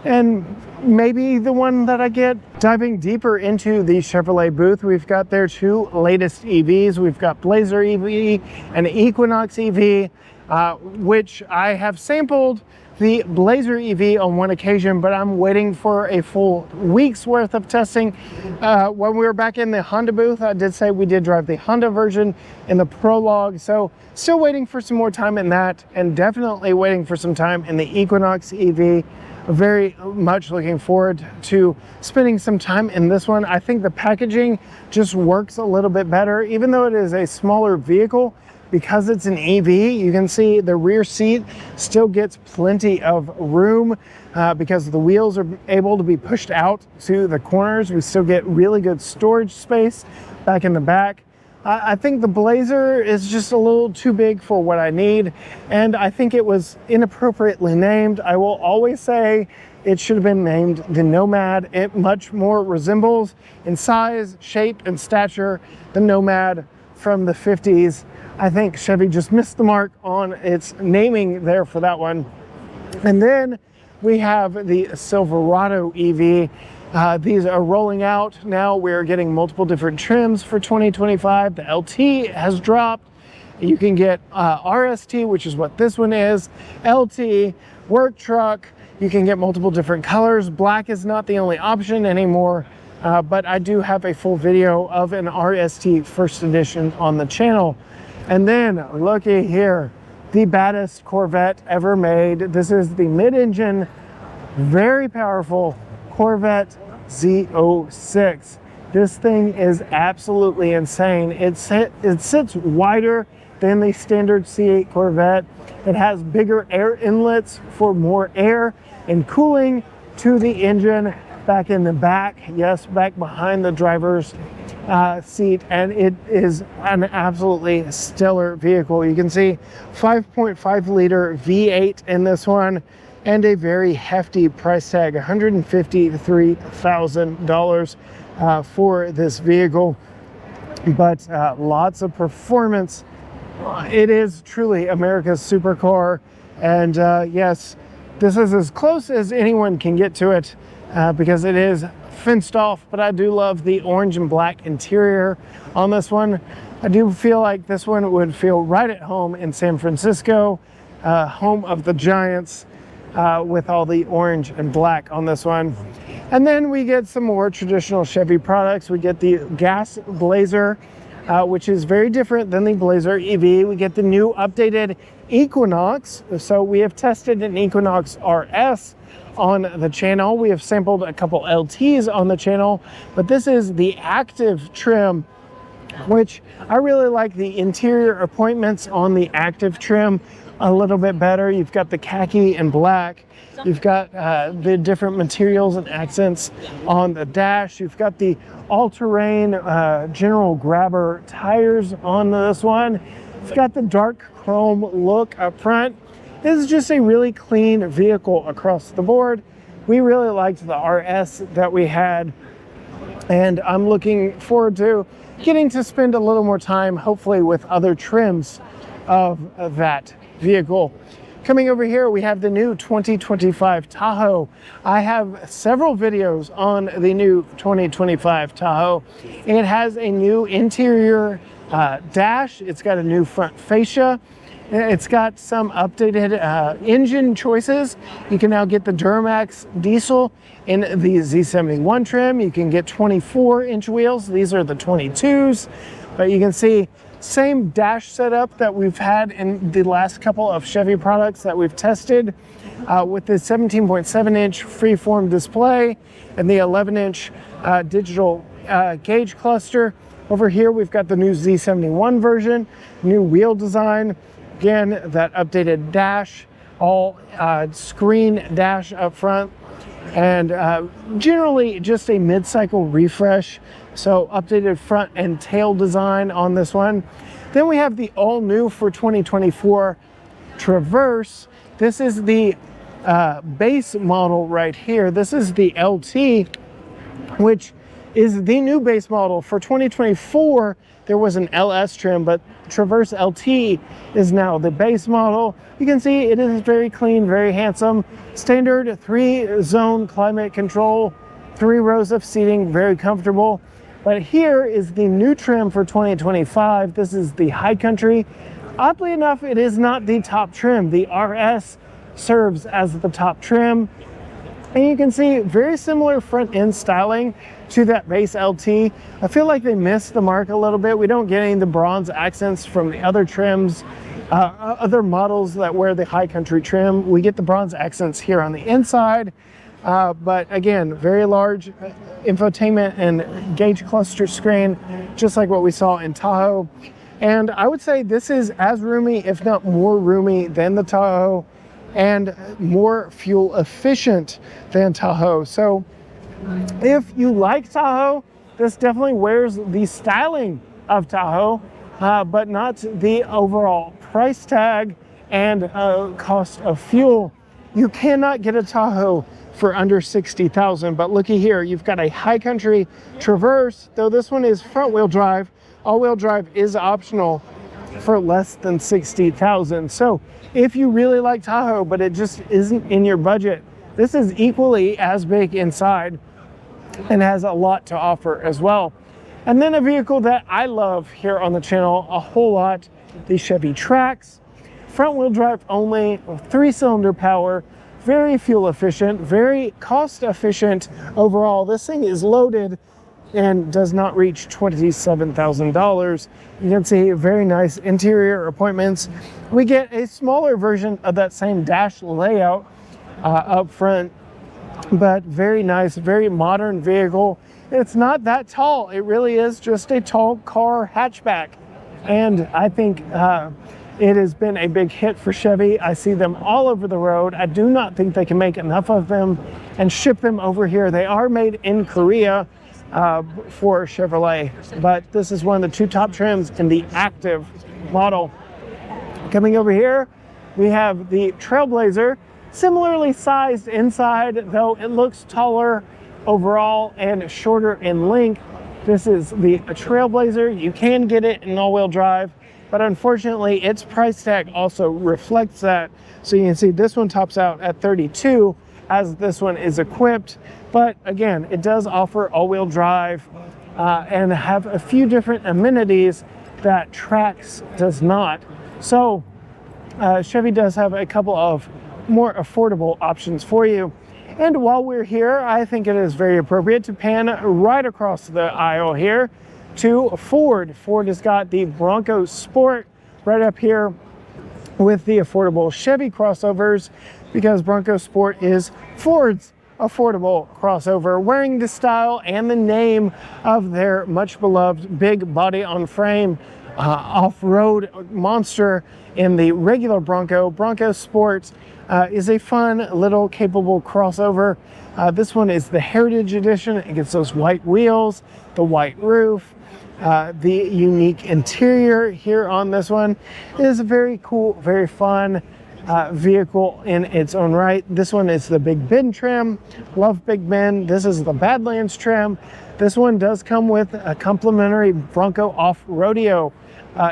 and maybe the one that I get. Diving deeper into the Chevrolet booth, we've got their two latest EVs. We've got Blazer EV and Equinox EV, which I have sampled the Blazer EV on one occasion, but I'm waiting for a full week's worth of testing. When we were back in the Honda booth, I did say we did drive the Honda version in the prologue, so still waiting for some more time in that, and definitely waiting for some time in the Equinox EV. Very much looking forward to spending some time in this one. I think the packaging just works a little bit better, even though it is a smaller vehicle. Because it's an EV, you can see the rear seat still gets plenty of room because the wheels are able to be pushed out to the corners. We still get really good storage space back in the back. I think the Blazer is just a little too big for what I need, and I think it was inappropriately named. I will always say it should have been named the Nomad. It much more resembles in size, shape, and stature the Nomad from the 50s. I think Chevy just missed the mark on its naming there for that one. And then we have the Silverado EV. These are rolling out now. We're getting multiple different trims for 2025. The LT has dropped. You can get RST, which is what this one is, LT, work truck. You can get multiple different colors. Black is not the only option anymore, but I do have a full video of an RST first edition on the channel. And then looky here, the baddest Corvette ever made. This is the mid-engine, very powerful Corvette Z06. This thing is absolutely insane. It sits wider than the standard C8 Corvette. It has bigger air inlets for more air and cooling to the engine back in the back. Yes, back behind the driver's seat, and it is an absolutely stellar vehicle. You can see 5.5 liter V8 in this one, and a very hefty price tag, $153,000 for this vehicle, but lots of performance. It is truly America's supercar, and yes, this is as close as anyone can get to it because it is fenced off, but I do love the orange and black interior on this one. I do feel like this one would feel right at home in San Francisco, home of the Giants, with all the orange and black on this one. And then we get some more traditional Chevy products. We get the gas Blazer, which is very different than the Blazer EV. We get the new updated Equinox. So we have tested an Equinox RS on the channel. We have sampled a couple LTs on the channel, but this is the active trim, which I really like the interior appointments on the active trim a little bit better. You've got the khaki and black. You've got the different materials and accents on the dash. You've got the all-terrain general grabber tires on this one. You've got the dark chrome look up front. This is just a really clean vehicle across the board. We really liked the RS that we had, and I'm looking forward to getting to spend a little more time, hopefully with other trims of that vehicle. Coming over here, we have the new 2025 Tahoe. I have several videos on the new 2025 Tahoe. It has a new interior dash. It's got a new front fascia. It's got some updated engine choices. You can now get the Duramax diesel in the Z71 trim. You can get 24-inch wheels. These are the 22s, but you can see same dash setup that we've had in the last couple of Chevy products that we've tested, with the 17.7-inch freeform display and the 11-inch digital gauge cluster. Over here, we've got the new Z71 version, new wheel design. Again, that updated dash, all screen dash up front, and generally just a mid-cycle refresh. So updated front and tail design on this one. Then we have the all new for 2024 Traverse. This is the base model right here. This is the LT, which is the new base model. For 2024, there was an LS trim, but Traverse LT is now the base model. You can see it is very clean, very handsome. Standard 3-zone climate control, 3 rows of seating, very comfortable. But here is the new trim for 2025. This is the High Country. Oddly enough, it is not the top trim. The RS serves as the top trim. And you can see very similar front end styling to that base LT. I feel like they missed the mark a little bit. We don't get any of the bronze accents from the other trims, other models that wear the High Country trim. We get the bronze accents here on the inside. But again, very large infotainment and gauge cluster screen, just like what we saw in Tahoe. And I would say this is as roomy, if not more roomy than the Tahoe, and more fuel efficient than Tahoe. So if you like Tahoe, this definitely wears the styling of Tahoe, but not the overall price tag and cost of fuel. You cannot get a Tahoe for under $60,000, but looky here, you've got a High Country Traverse, though this one is front wheel drive. All-wheel drive is optional for less than $60,000. So if you really like Tahoe, but it just isn't in your budget, this is equally as big inside and has a lot to offer as well. And then a vehicle that I love here on the channel a whole lot, the Chevy Trax. Front wheel drive only, 3-cylinder power, very fuel efficient, very cost efficient overall. This thing is loaded and does not reach $27,000. You can see very nice interior appointments. We get a smaller version of that same dash layout up front, but very nice, very modern vehicle. It's not that tall. It really is just a tall car hatchback. And I think it has been a big hit for Chevy. I see them all over the road. I do not think they can make enough of them and ship them over here. They are made in Korea for Chevrolet, but this is one of the 2 top trims in the active model. Coming over here, we have the Trailblazer, similarly sized inside, though it looks taller overall and shorter in length. This is the Trailblazer. You can get it in all-wheel drive, but unfortunately its price tag also reflects that. So you can see this one tops out at $32,000 as this one is equipped. But again, it does offer all-wheel drive and have a few different amenities that Trax does not. So Chevy does have a couple of more affordable options for you. And while we're here, I think it is very appropriate to pan right across the aisle here to Ford. Ford has got the Bronco Sport right up here with the affordable Chevy crossovers, because Bronco Sport is Ford's affordable crossover, wearing the style and the name of their much beloved big body on frame off-road monster in the regular Bronco. Bronco Sport is a fun little capable crossover. This one is the Heritage Edition. It gets those white wheels, the white roof, the unique interior here on this one. It is a very cool, very fun vehicle in its own right. This one is the Big Bend trim. Love Big Bend. This is the Badlands trim. This one does come with a complimentary Bronco off-rodeo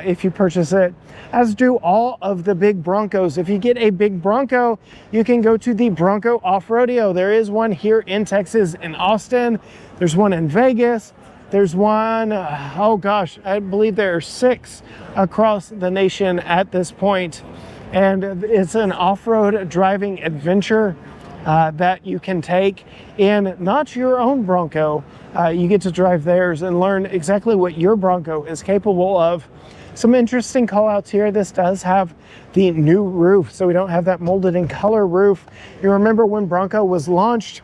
if you purchase it, as do all of the big Broncos. If you get a big Bronco, you can go to the Bronco off-rodeo. There is one here in Texas, in Austin. There's one in Vegas. There's one, oh gosh, I believe there are 6 across the nation at this point. And it's an off-road driving adventure that you can take in not your own Bronco. You get to drive theirs and learn exactly what your Bronco is capable of. Some interesting call outs here. This does have the new roof, so we don't have that molded in color roof. You remember when Bronco was launched,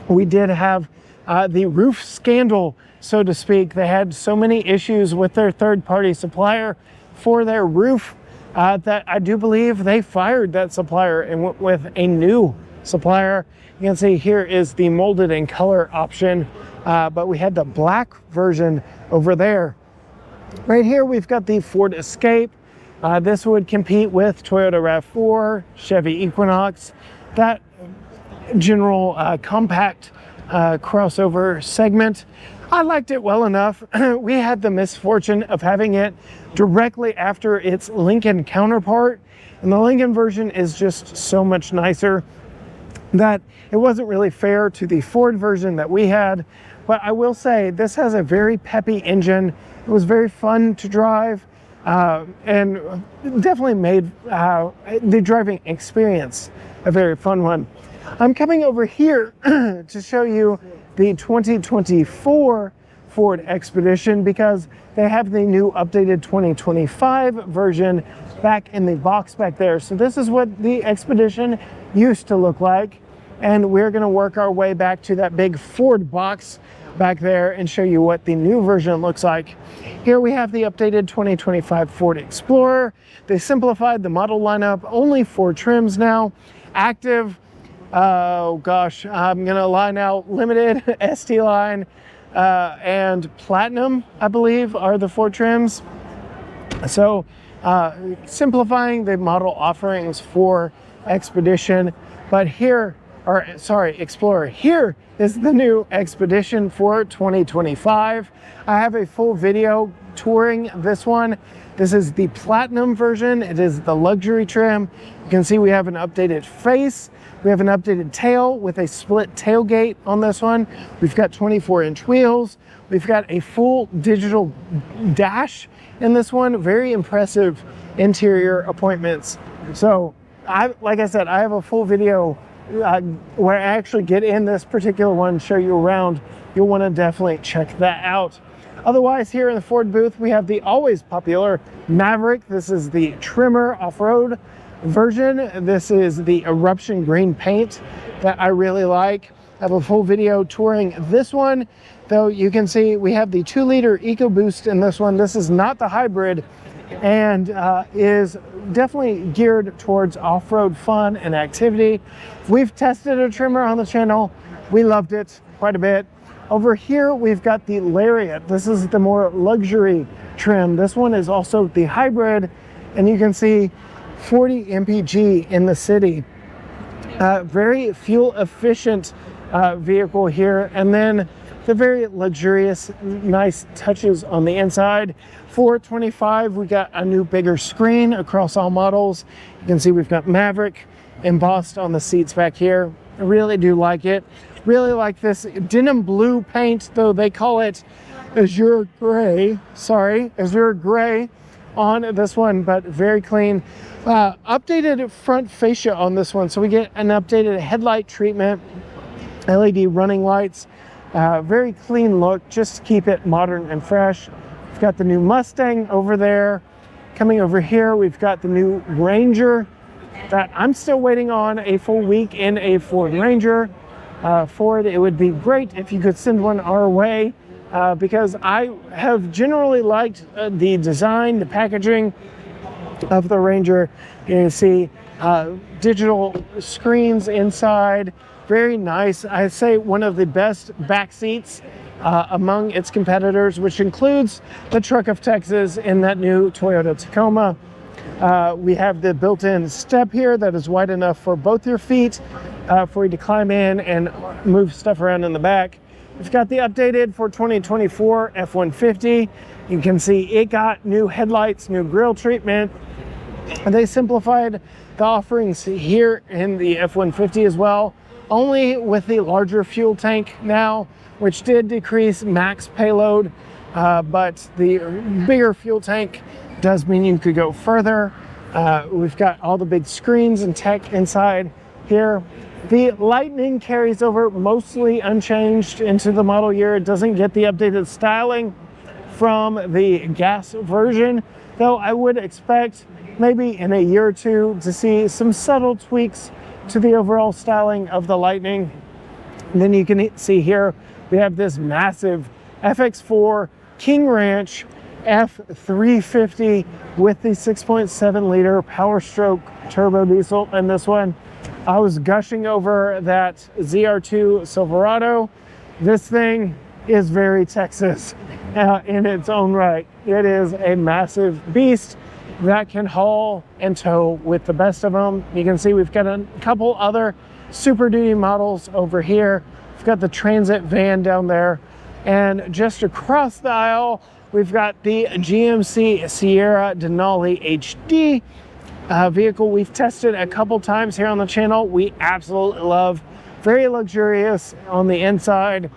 we did have the roof scandal, so to speak. They had so many issues with their third-party supplier for their roof that I do believe they fired that supplier and went with a new supplier. You can see here is the molded in color option, but we had the black version over there. Right here we've got the Ford Escape. This would compete with Toyota RAV4, Chevy Equinox, that general compact crossover segment. I liked it well enough. We had the misfortune of having it directly after its Lincoln counterpart, and the Lincoln version is just so much nicer that it wasn't really fair to the Ford version that we had. But I will say this has a very peppy engine. It was very fun to drive, and definitely made the driving experience a very fun one. I'm coming over here to show you the 2024 Ford Expedition because they have the new updated 2025 version back in the box back there. So this is what the Expedition used to look like, and we're going to work our way back to that big Ford box back there and show you what the new version looks like. Here we have the updated 2025 Ford Explorer. They simplified the model lineup, only 4 trims now. Active, oh gosh, I'm gonna lie now, Limited, ST Line, and Platinum, I believe, are the 4 trims. So simplifying the model offerings for Expedition, but here, or sorry, Explorer. Here is the new Expedition for 2025. I have a full video touring this one. This is the Platinum version. It is the luxury trim. You can see we have an updated face. We have an updated tail with a split tailgate on this one. We've got 24-inch wheels. We've got a full digital dash in this one. Very impressive interior appointments. So, like I said, I have a full video where I actually get in this particular one and show you around. You'll want to definitely check that out. Otherwise, here in the Ford booth, we have the always popular Maverick. This is the trimmer off-road version. This is the eruption green paint that I really like. I have a full video touring this one, though. You can see we have the 2-liter EcoBoost in this one. This is not the hybrid, and is definitely geared towards off-road fun and activity. We've tested a trimmer on the channel. We loved it quite a bit. Over here, we've got the Lariat. This is the more luxury trim. This one is also the hybrid, and you can see 40 mpg in the city. Very fuel efficient vehicle here, and then the very luxurious, nice touches on the inside. For 25, we got a new bigger screen across all models. You can see we've got Maverick embossed on the seats back here. I really do like it. Really like this denim blue paint, though they call it azure gray. Sorry, azure gray on this one, but very clean. Updated front fascia on this one, so we get an updated headlight treatment, LED running lights. Very clean look, just to keep it modern and fresh. We've got the new Mustang over there. Coming over here, we've got the new Ranger that I'm still waiting on a full week in a Ford Ranger. Ford, it would be great if you could send one our way, because I have generally liked the design, the packaging of the Ranger. You can see digital screens inside. Very nice. I'd say one of the best back seats among its competitors, which includes the Truck of Texas in that new Toyota Tacoma. We have the built-in step here that is wide enough for both your feet for you to climb in and move stuff around in the back. We've got the updated for 2024 F-150. You can see it got new headlights, new grille treatment, and they simplified the offerings here in the F-150 as well, only with the larger fuel tank now, which did decrease max payload, but the bigger fuel tank does mean you could go further. We've got all the big screens and tech inside here. The Lightning carries over mostly unchanged into the model year. It doesn't get the updated styling from the gas version, though I would expect maybe in a year or two to see some subtle tweaks to the overall styling of the Lightning. And then you can see here we have this massive FX4 King Ranch F350 with the 6.7 liter Power Stroke turbo diesel in this one. I was gushing over that ZR2 Silverado. This thing is very Texas in its own right. It is a massive beast that can haul and tow with the best of them. You can see we've got a couple other Super Duty models over here. We've got the Transit van down there, and just across the aisle we've got the GMC Sierra Denali HD vehicle we've tested a couple times here on the channel. We absolutely love. Very luxurious on the inside,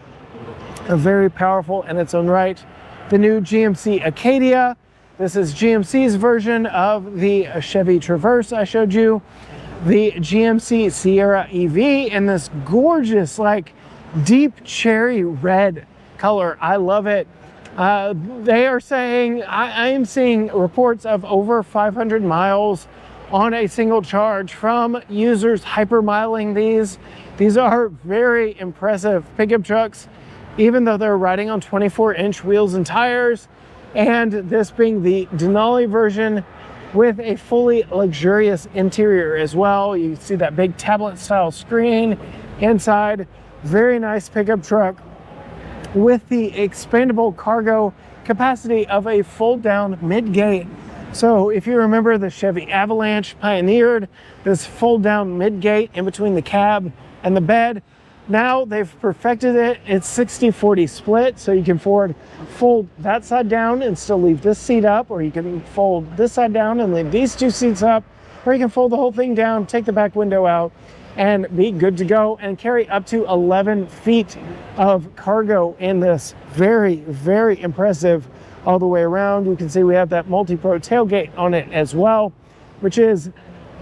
very powerful in its own right. The new GMC Acadia. This is GMC's version of the Chevy Traverse I showed you. The GMC Sierra EV in this gorgeous, like, deep cherry red color. I love it. They are saying, I am seeing reports of over 500 miles on a single charge from users hypermiling these. These are very impressive pickup trucks, even though they're riding on 24-inch wheels and tires. And this being the Denali version with a fully luxurious interior as well. You see that big tablet style screen inside. Very nice pickup truck with the expandable cargo capacity of a fold down mid-gate. So if you remember, the Chevy Avalanche pioneered this fold down mid-gate in between the cab and the bed. Now they've perfected it. It's 60-40 split, so you can fold that side down and still leave this seat up, or you can fold this side down and leave these two seats up, or you can fold the whole thing down, take the back window out, and be good to go, and carry up to 11 feet of cargo in this. Very, very impressive all the way around. You can see we have that multi-pro tailgate on it as well, which is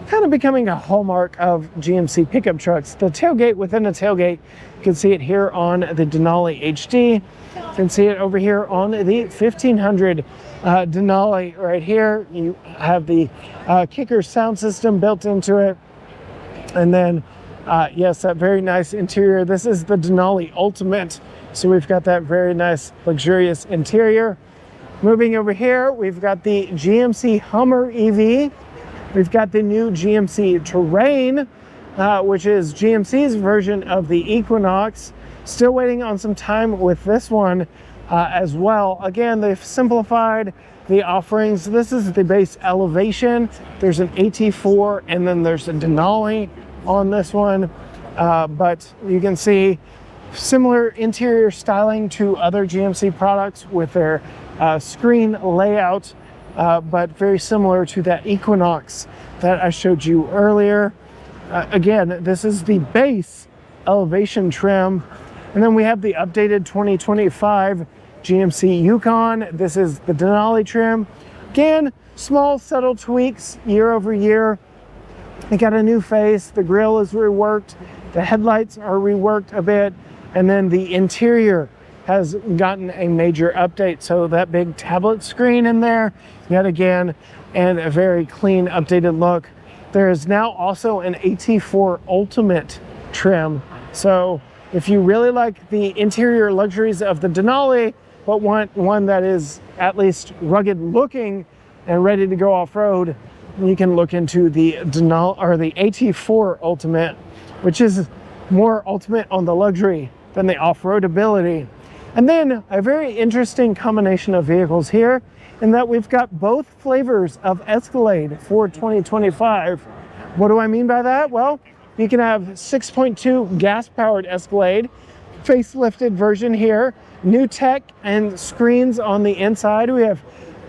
kind of becoming a hallmark of GMC pickup trucks. The tailgate within the tailgate, you can see it here on the Denali HD. You can see it over here on the 1500 Denali right here. You have the kicker sound system built into it. And then, yes, that very nice interior. This is the Denali Ultimate. So we've got that very nice, luxurious interior. Moving over here, we've got the GMC Hummer EV. We've got the new GMC Terrain, which is GMC's version of the Equinox. Still waiting on some time with this one as well. Again, they've simplified the offerings. This is the base elevation. There's an AT4 and then there's a Denali on this one. But you can see similar interior styling to other GMC products with their screen layout. But very similar to that Equinox that I showed you earlier. Again, this is the base elevation trim. And then we have the updated 2025 GMC Yukon. This is the Denali trim. Again, small, subtle tweaks year over year. They got a new face. The grille is reworked. The headlights are reworked a bit. And then the interior has gotten a major update. So that big tablet screen in there, yet again, and a very clean, updated look. There is now also an AT4 Ultimate trim. So if you really like the interior luxuries of the Denali, but want one that is at least rugged looking and ready to go off-road, you can look into the Denali or the AT4 Ultimate, which is more ultimate on the luxury than the off-road ability. And then a very interesting combination of vehicles here in that we've got both flavors of Escalade for 2025. What do I mean by that? Well, you can have 6.2 gas-powered Escalade, facelifted version here, new tech and screens on the inside. We have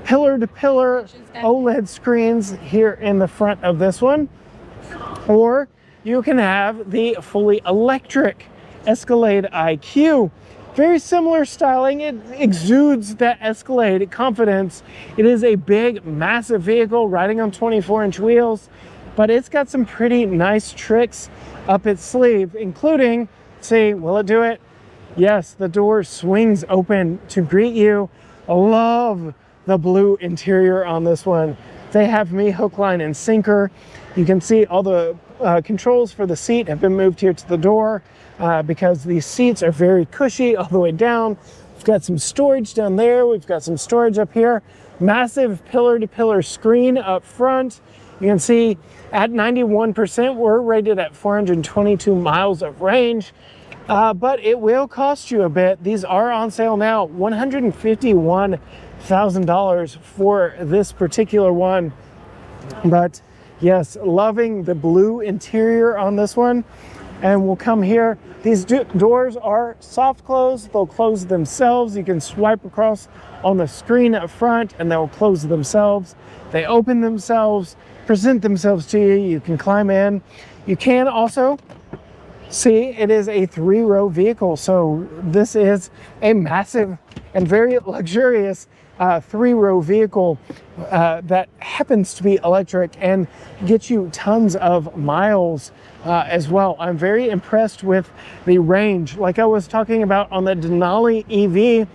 pillar-to-pillar OLED screens here in the front of this one. Or you can have the fully electric Escalade IQ. Very similar styling. It exudes that Escalade confidence. It is a big, massive vehicle riding on 24-inch wheels, but it's got some pretty nice tricks up its sleeve, including, see, will it do it? Yes, the door swings open to greet you. I love the blue interior on this one. They have me hook, line, and sinker. You can see all the controls for the seat have been moved here to the door because these seats are very cushy all the way down. We've got some storage down there. We've got some storage up here. Massive pillar-to-pillar screen up front. You can see at 91%, we're rated at 422 miles of range. But it will cost you a bit. These are on sale now, $151,000 for this particular one. But yes, loving the blue interior on this one. And we'll come here. These doors are soft close. They'll close themselves. You can swipe across on the screen up front and they'll close themselves. They open themselves, present themselves to you. You can climb in. You can also see it is a 3-row vehicle. So this is a massive and very luxurious 3-row vehicle that happens to be electric and gets you tons of miles as well. I'm very impressed with the range. Like I was talking about on the Denali EV,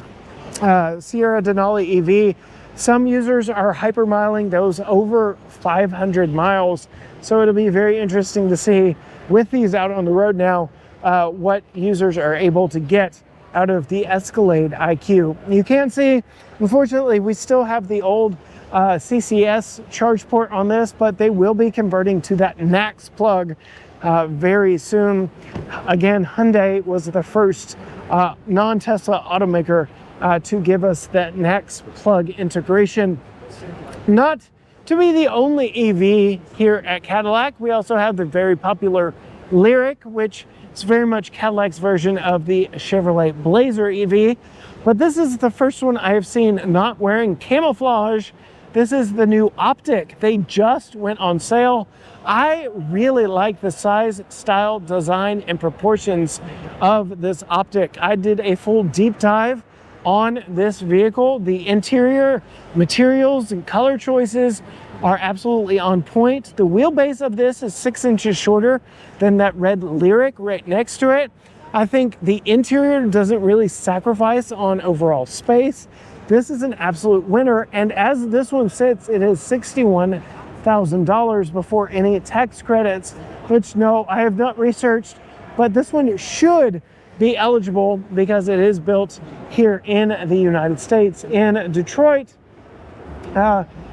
Sierra Denali EV, some users are hypermiling those over 500 miles. So it'll be very interesting to see with these out on the road now what users are able to get out of the Escalade IQ. You can see, unfortunately, we still have the old CCS charge port on this, but they will be converting to that NACS plug very soon. Again, Hyundai was the first non-Tesla automaker to give us that NACS plug integration. Not to be the only EV here at Cadillac, we also have the very popular Lyriq, which is very much Cadillac's version of the Chevrolet Blazer EV. But this is the first one I have seen not wearing camouflage. This is the new Optic. They just went on sale. I really like the size, style, design, and proportions of this Optic. I did a full deep dive on this vehicle. The interior materials and color choices are absolutely on point. The wheelbase of this is 6 inches shorter than that red Lyriq right next to it. I think the interior doesn't really sacrifice on overall space. This is an absolute winner, and as this one sits, it is $61,000 before any tax credits, which no, I have not researched, but this one should be eligible because it is built here in the United States, in Detroit.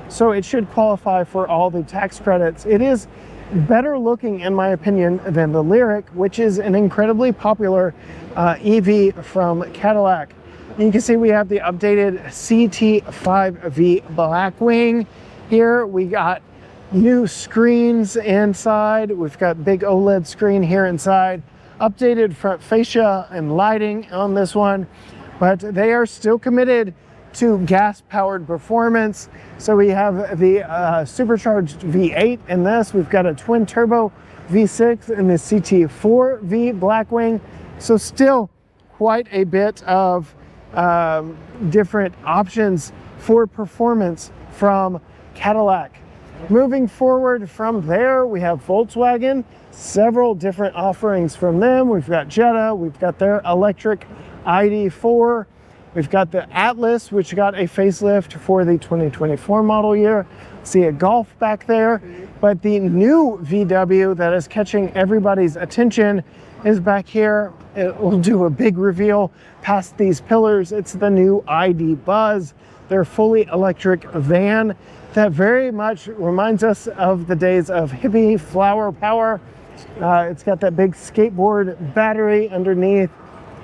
So it should qualify for all the tax credits. It is better looking, in my opinion, than the Lyriq, which is an incredibly popular EV from Cadillac. And you can see we have the updated CT5V Blackwing here. We got new screens inside. We've got big OLED screen here inside. Updated front fascia and lighting on this one, but they are still committed to gas-powered performance. So we have the supercharged V8 in this. We've got a twin-turbo V6 in the CT4V Blackwing. So still quite a bit of different options for performance from Cadillac. Moving forward from there, we have Volkswagen. Several different offerings from them. We've got Jetta, we've got their electric ID4, we've got the Atlas, which got a facelift for the 2024 model year. See a Golf back there, but the new VW that is catching everybody's attention is back here. It will do a big reveal past these pillars. It's the new ID Buzz, their fully electric van that very much reminds us of the days of hippie flower power. It's got that big skateboard battery underneath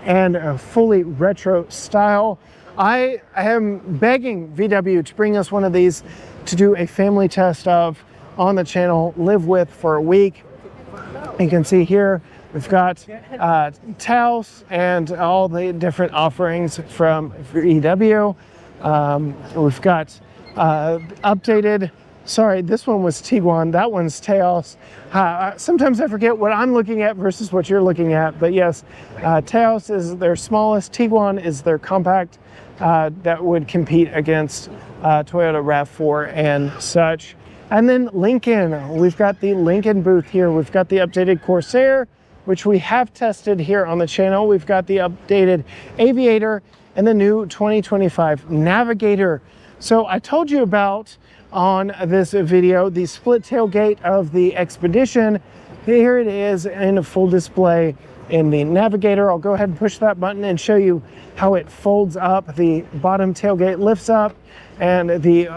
and a fully retro style. I am begging VW to bring us one of these to do a family test of on the channel, live with for a week. You can see here we've got Taos and all the different offerings from VW. We've got updated, sorry, this one was Tiguan, that one's Taos. Sometimes I forget what I'm looking at versus what you're looking at, but yes, Taos is their smallest, Tiguan is their compact that would compete against Toyota RAV4 and such. And then Lincoln, we've got the Lincoln booth here. We've got the updated Corsair, which we have tested here on the channel. We've got the updated Aviator and the new 2025 Navigator. So I told you about on this video the split tailgate of the Expedition. here it is in a full display in the Navigator. I'll go ahead and push that button and show you how it folds up. The bottom tailgate lifts up and the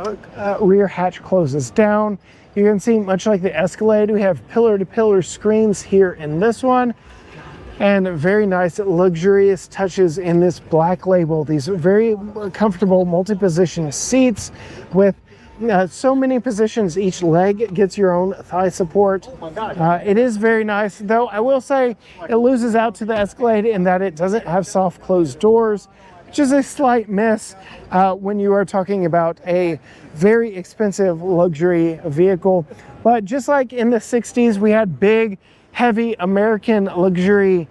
rear hatch closes down. You can see, much like the Escalade, we have pillar-to-pillar screens here in this one, and very nice luxurious touches in this Black Label. These very comfortable multi-position seats with so many positions. Each leg gets your own thigh support. It is very nice, though I will say it loses out to the Escalade in that it doesn't have soft closed doors, which is a slight miss when you are talking about a very expensive luxury vehicle. But just like in the 60s, we had big, heavy American luxury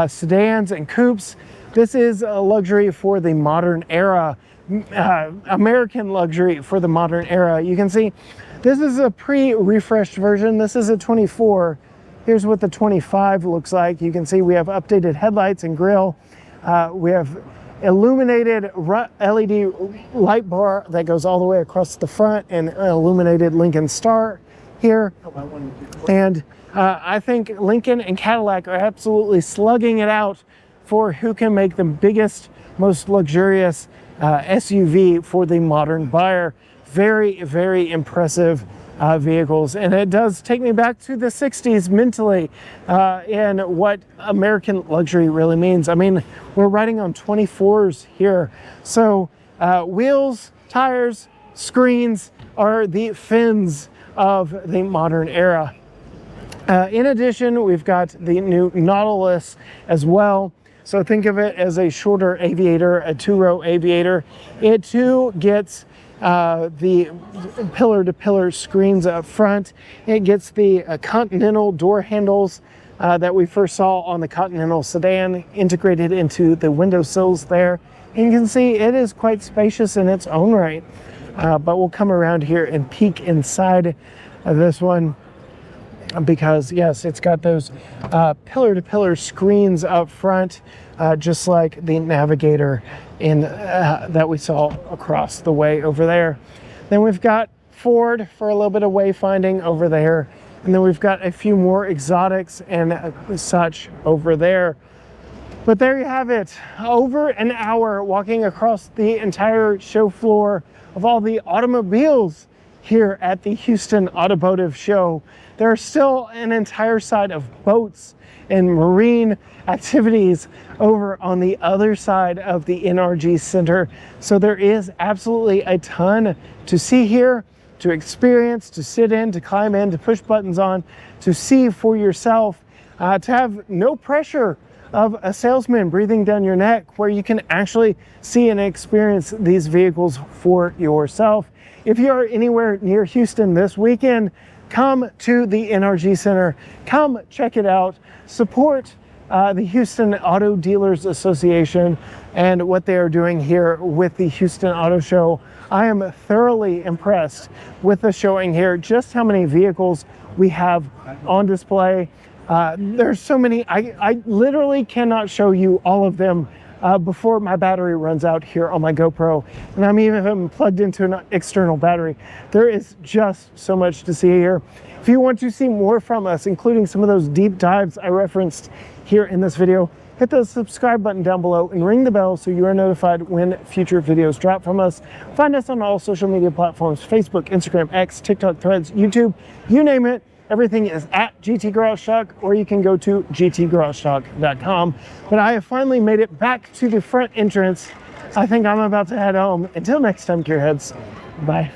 sedans and coupes. This is a luxury for the modern era. American luxury for the modern era. You can see this is a pre-refreshed version. This is a 24. Here's what the 25 looks like. You can see we have updated headlights and grille. We have illuminated LED light bar that goes all the way across the front, and illuminated Lincoln Star here. And I think Lincoln and Cadillac are absolutely slugging it out for who can make the biggest, most luxurious SUV for the modern buyer. Very, very impressive vehicles, and it does take me back to the 60s mentally and what American luxury really means. I mean, we're riding on 24s here, so wheels, tires, screens are the fins of the modern era. In addition, we've got the new Nautilus as well. So think of it as a shorter Aviator, a two-row Aviator. It too gets the pillar-to-pillar screens up front. It gets the Continental door handles that we first saw on the Continental sedan integrated into the window sills there. And you can see it is quite spacious in its own right. But we'll come around here and peek inside of this one, because yes, it's got those pillar-to-pillar screens up front, just like the Navigator in that we saw across the way over there. Then we've got Ford for a little bit of wayfinding over there, and then we've got a few more exotics and such over there. But there you have it, over an hour walking across the entire show floor of all the automobiles here at the Houston Automotive Show. There's still an entire side of boats and marine activities over on the other side of the NRG Center. So there is absolutely a ton to see here, to experience, to sit in, to climb in, to push buttons on, to see for yourself, to have no pressure of a salesman breathing down your neck, where you can actually see and experience these vehicles for yourself. If you are anywhere near Houston this weekend, come to the NRG Center, come check it out, support the Houston Auto Dealers Association and what they are doing here with the Houston Auto Show. I am thoroughly impressed with the showing here, just how many vehicles we have on display. There's so many, I literally cannot show you all of them before my battery runs out here on my GoPro, and I'm even plugged into an external battery. There is just so much to see here. If you want to see more from us, including some of those deep dives I referenced here in this video, hit the subscribe button down below and ring the bell so you are notified when future videos drop from us. Find us on all social media platforms: Facebook, Instagram, X, TikTok, Threads, YouTube, you name it. Everything is at GT Garage Talk, or you can go to gtgaragetalk.com. But I have finally made it back to the front entrance. I think I'm about to head home. Until next time, gearheads, bye.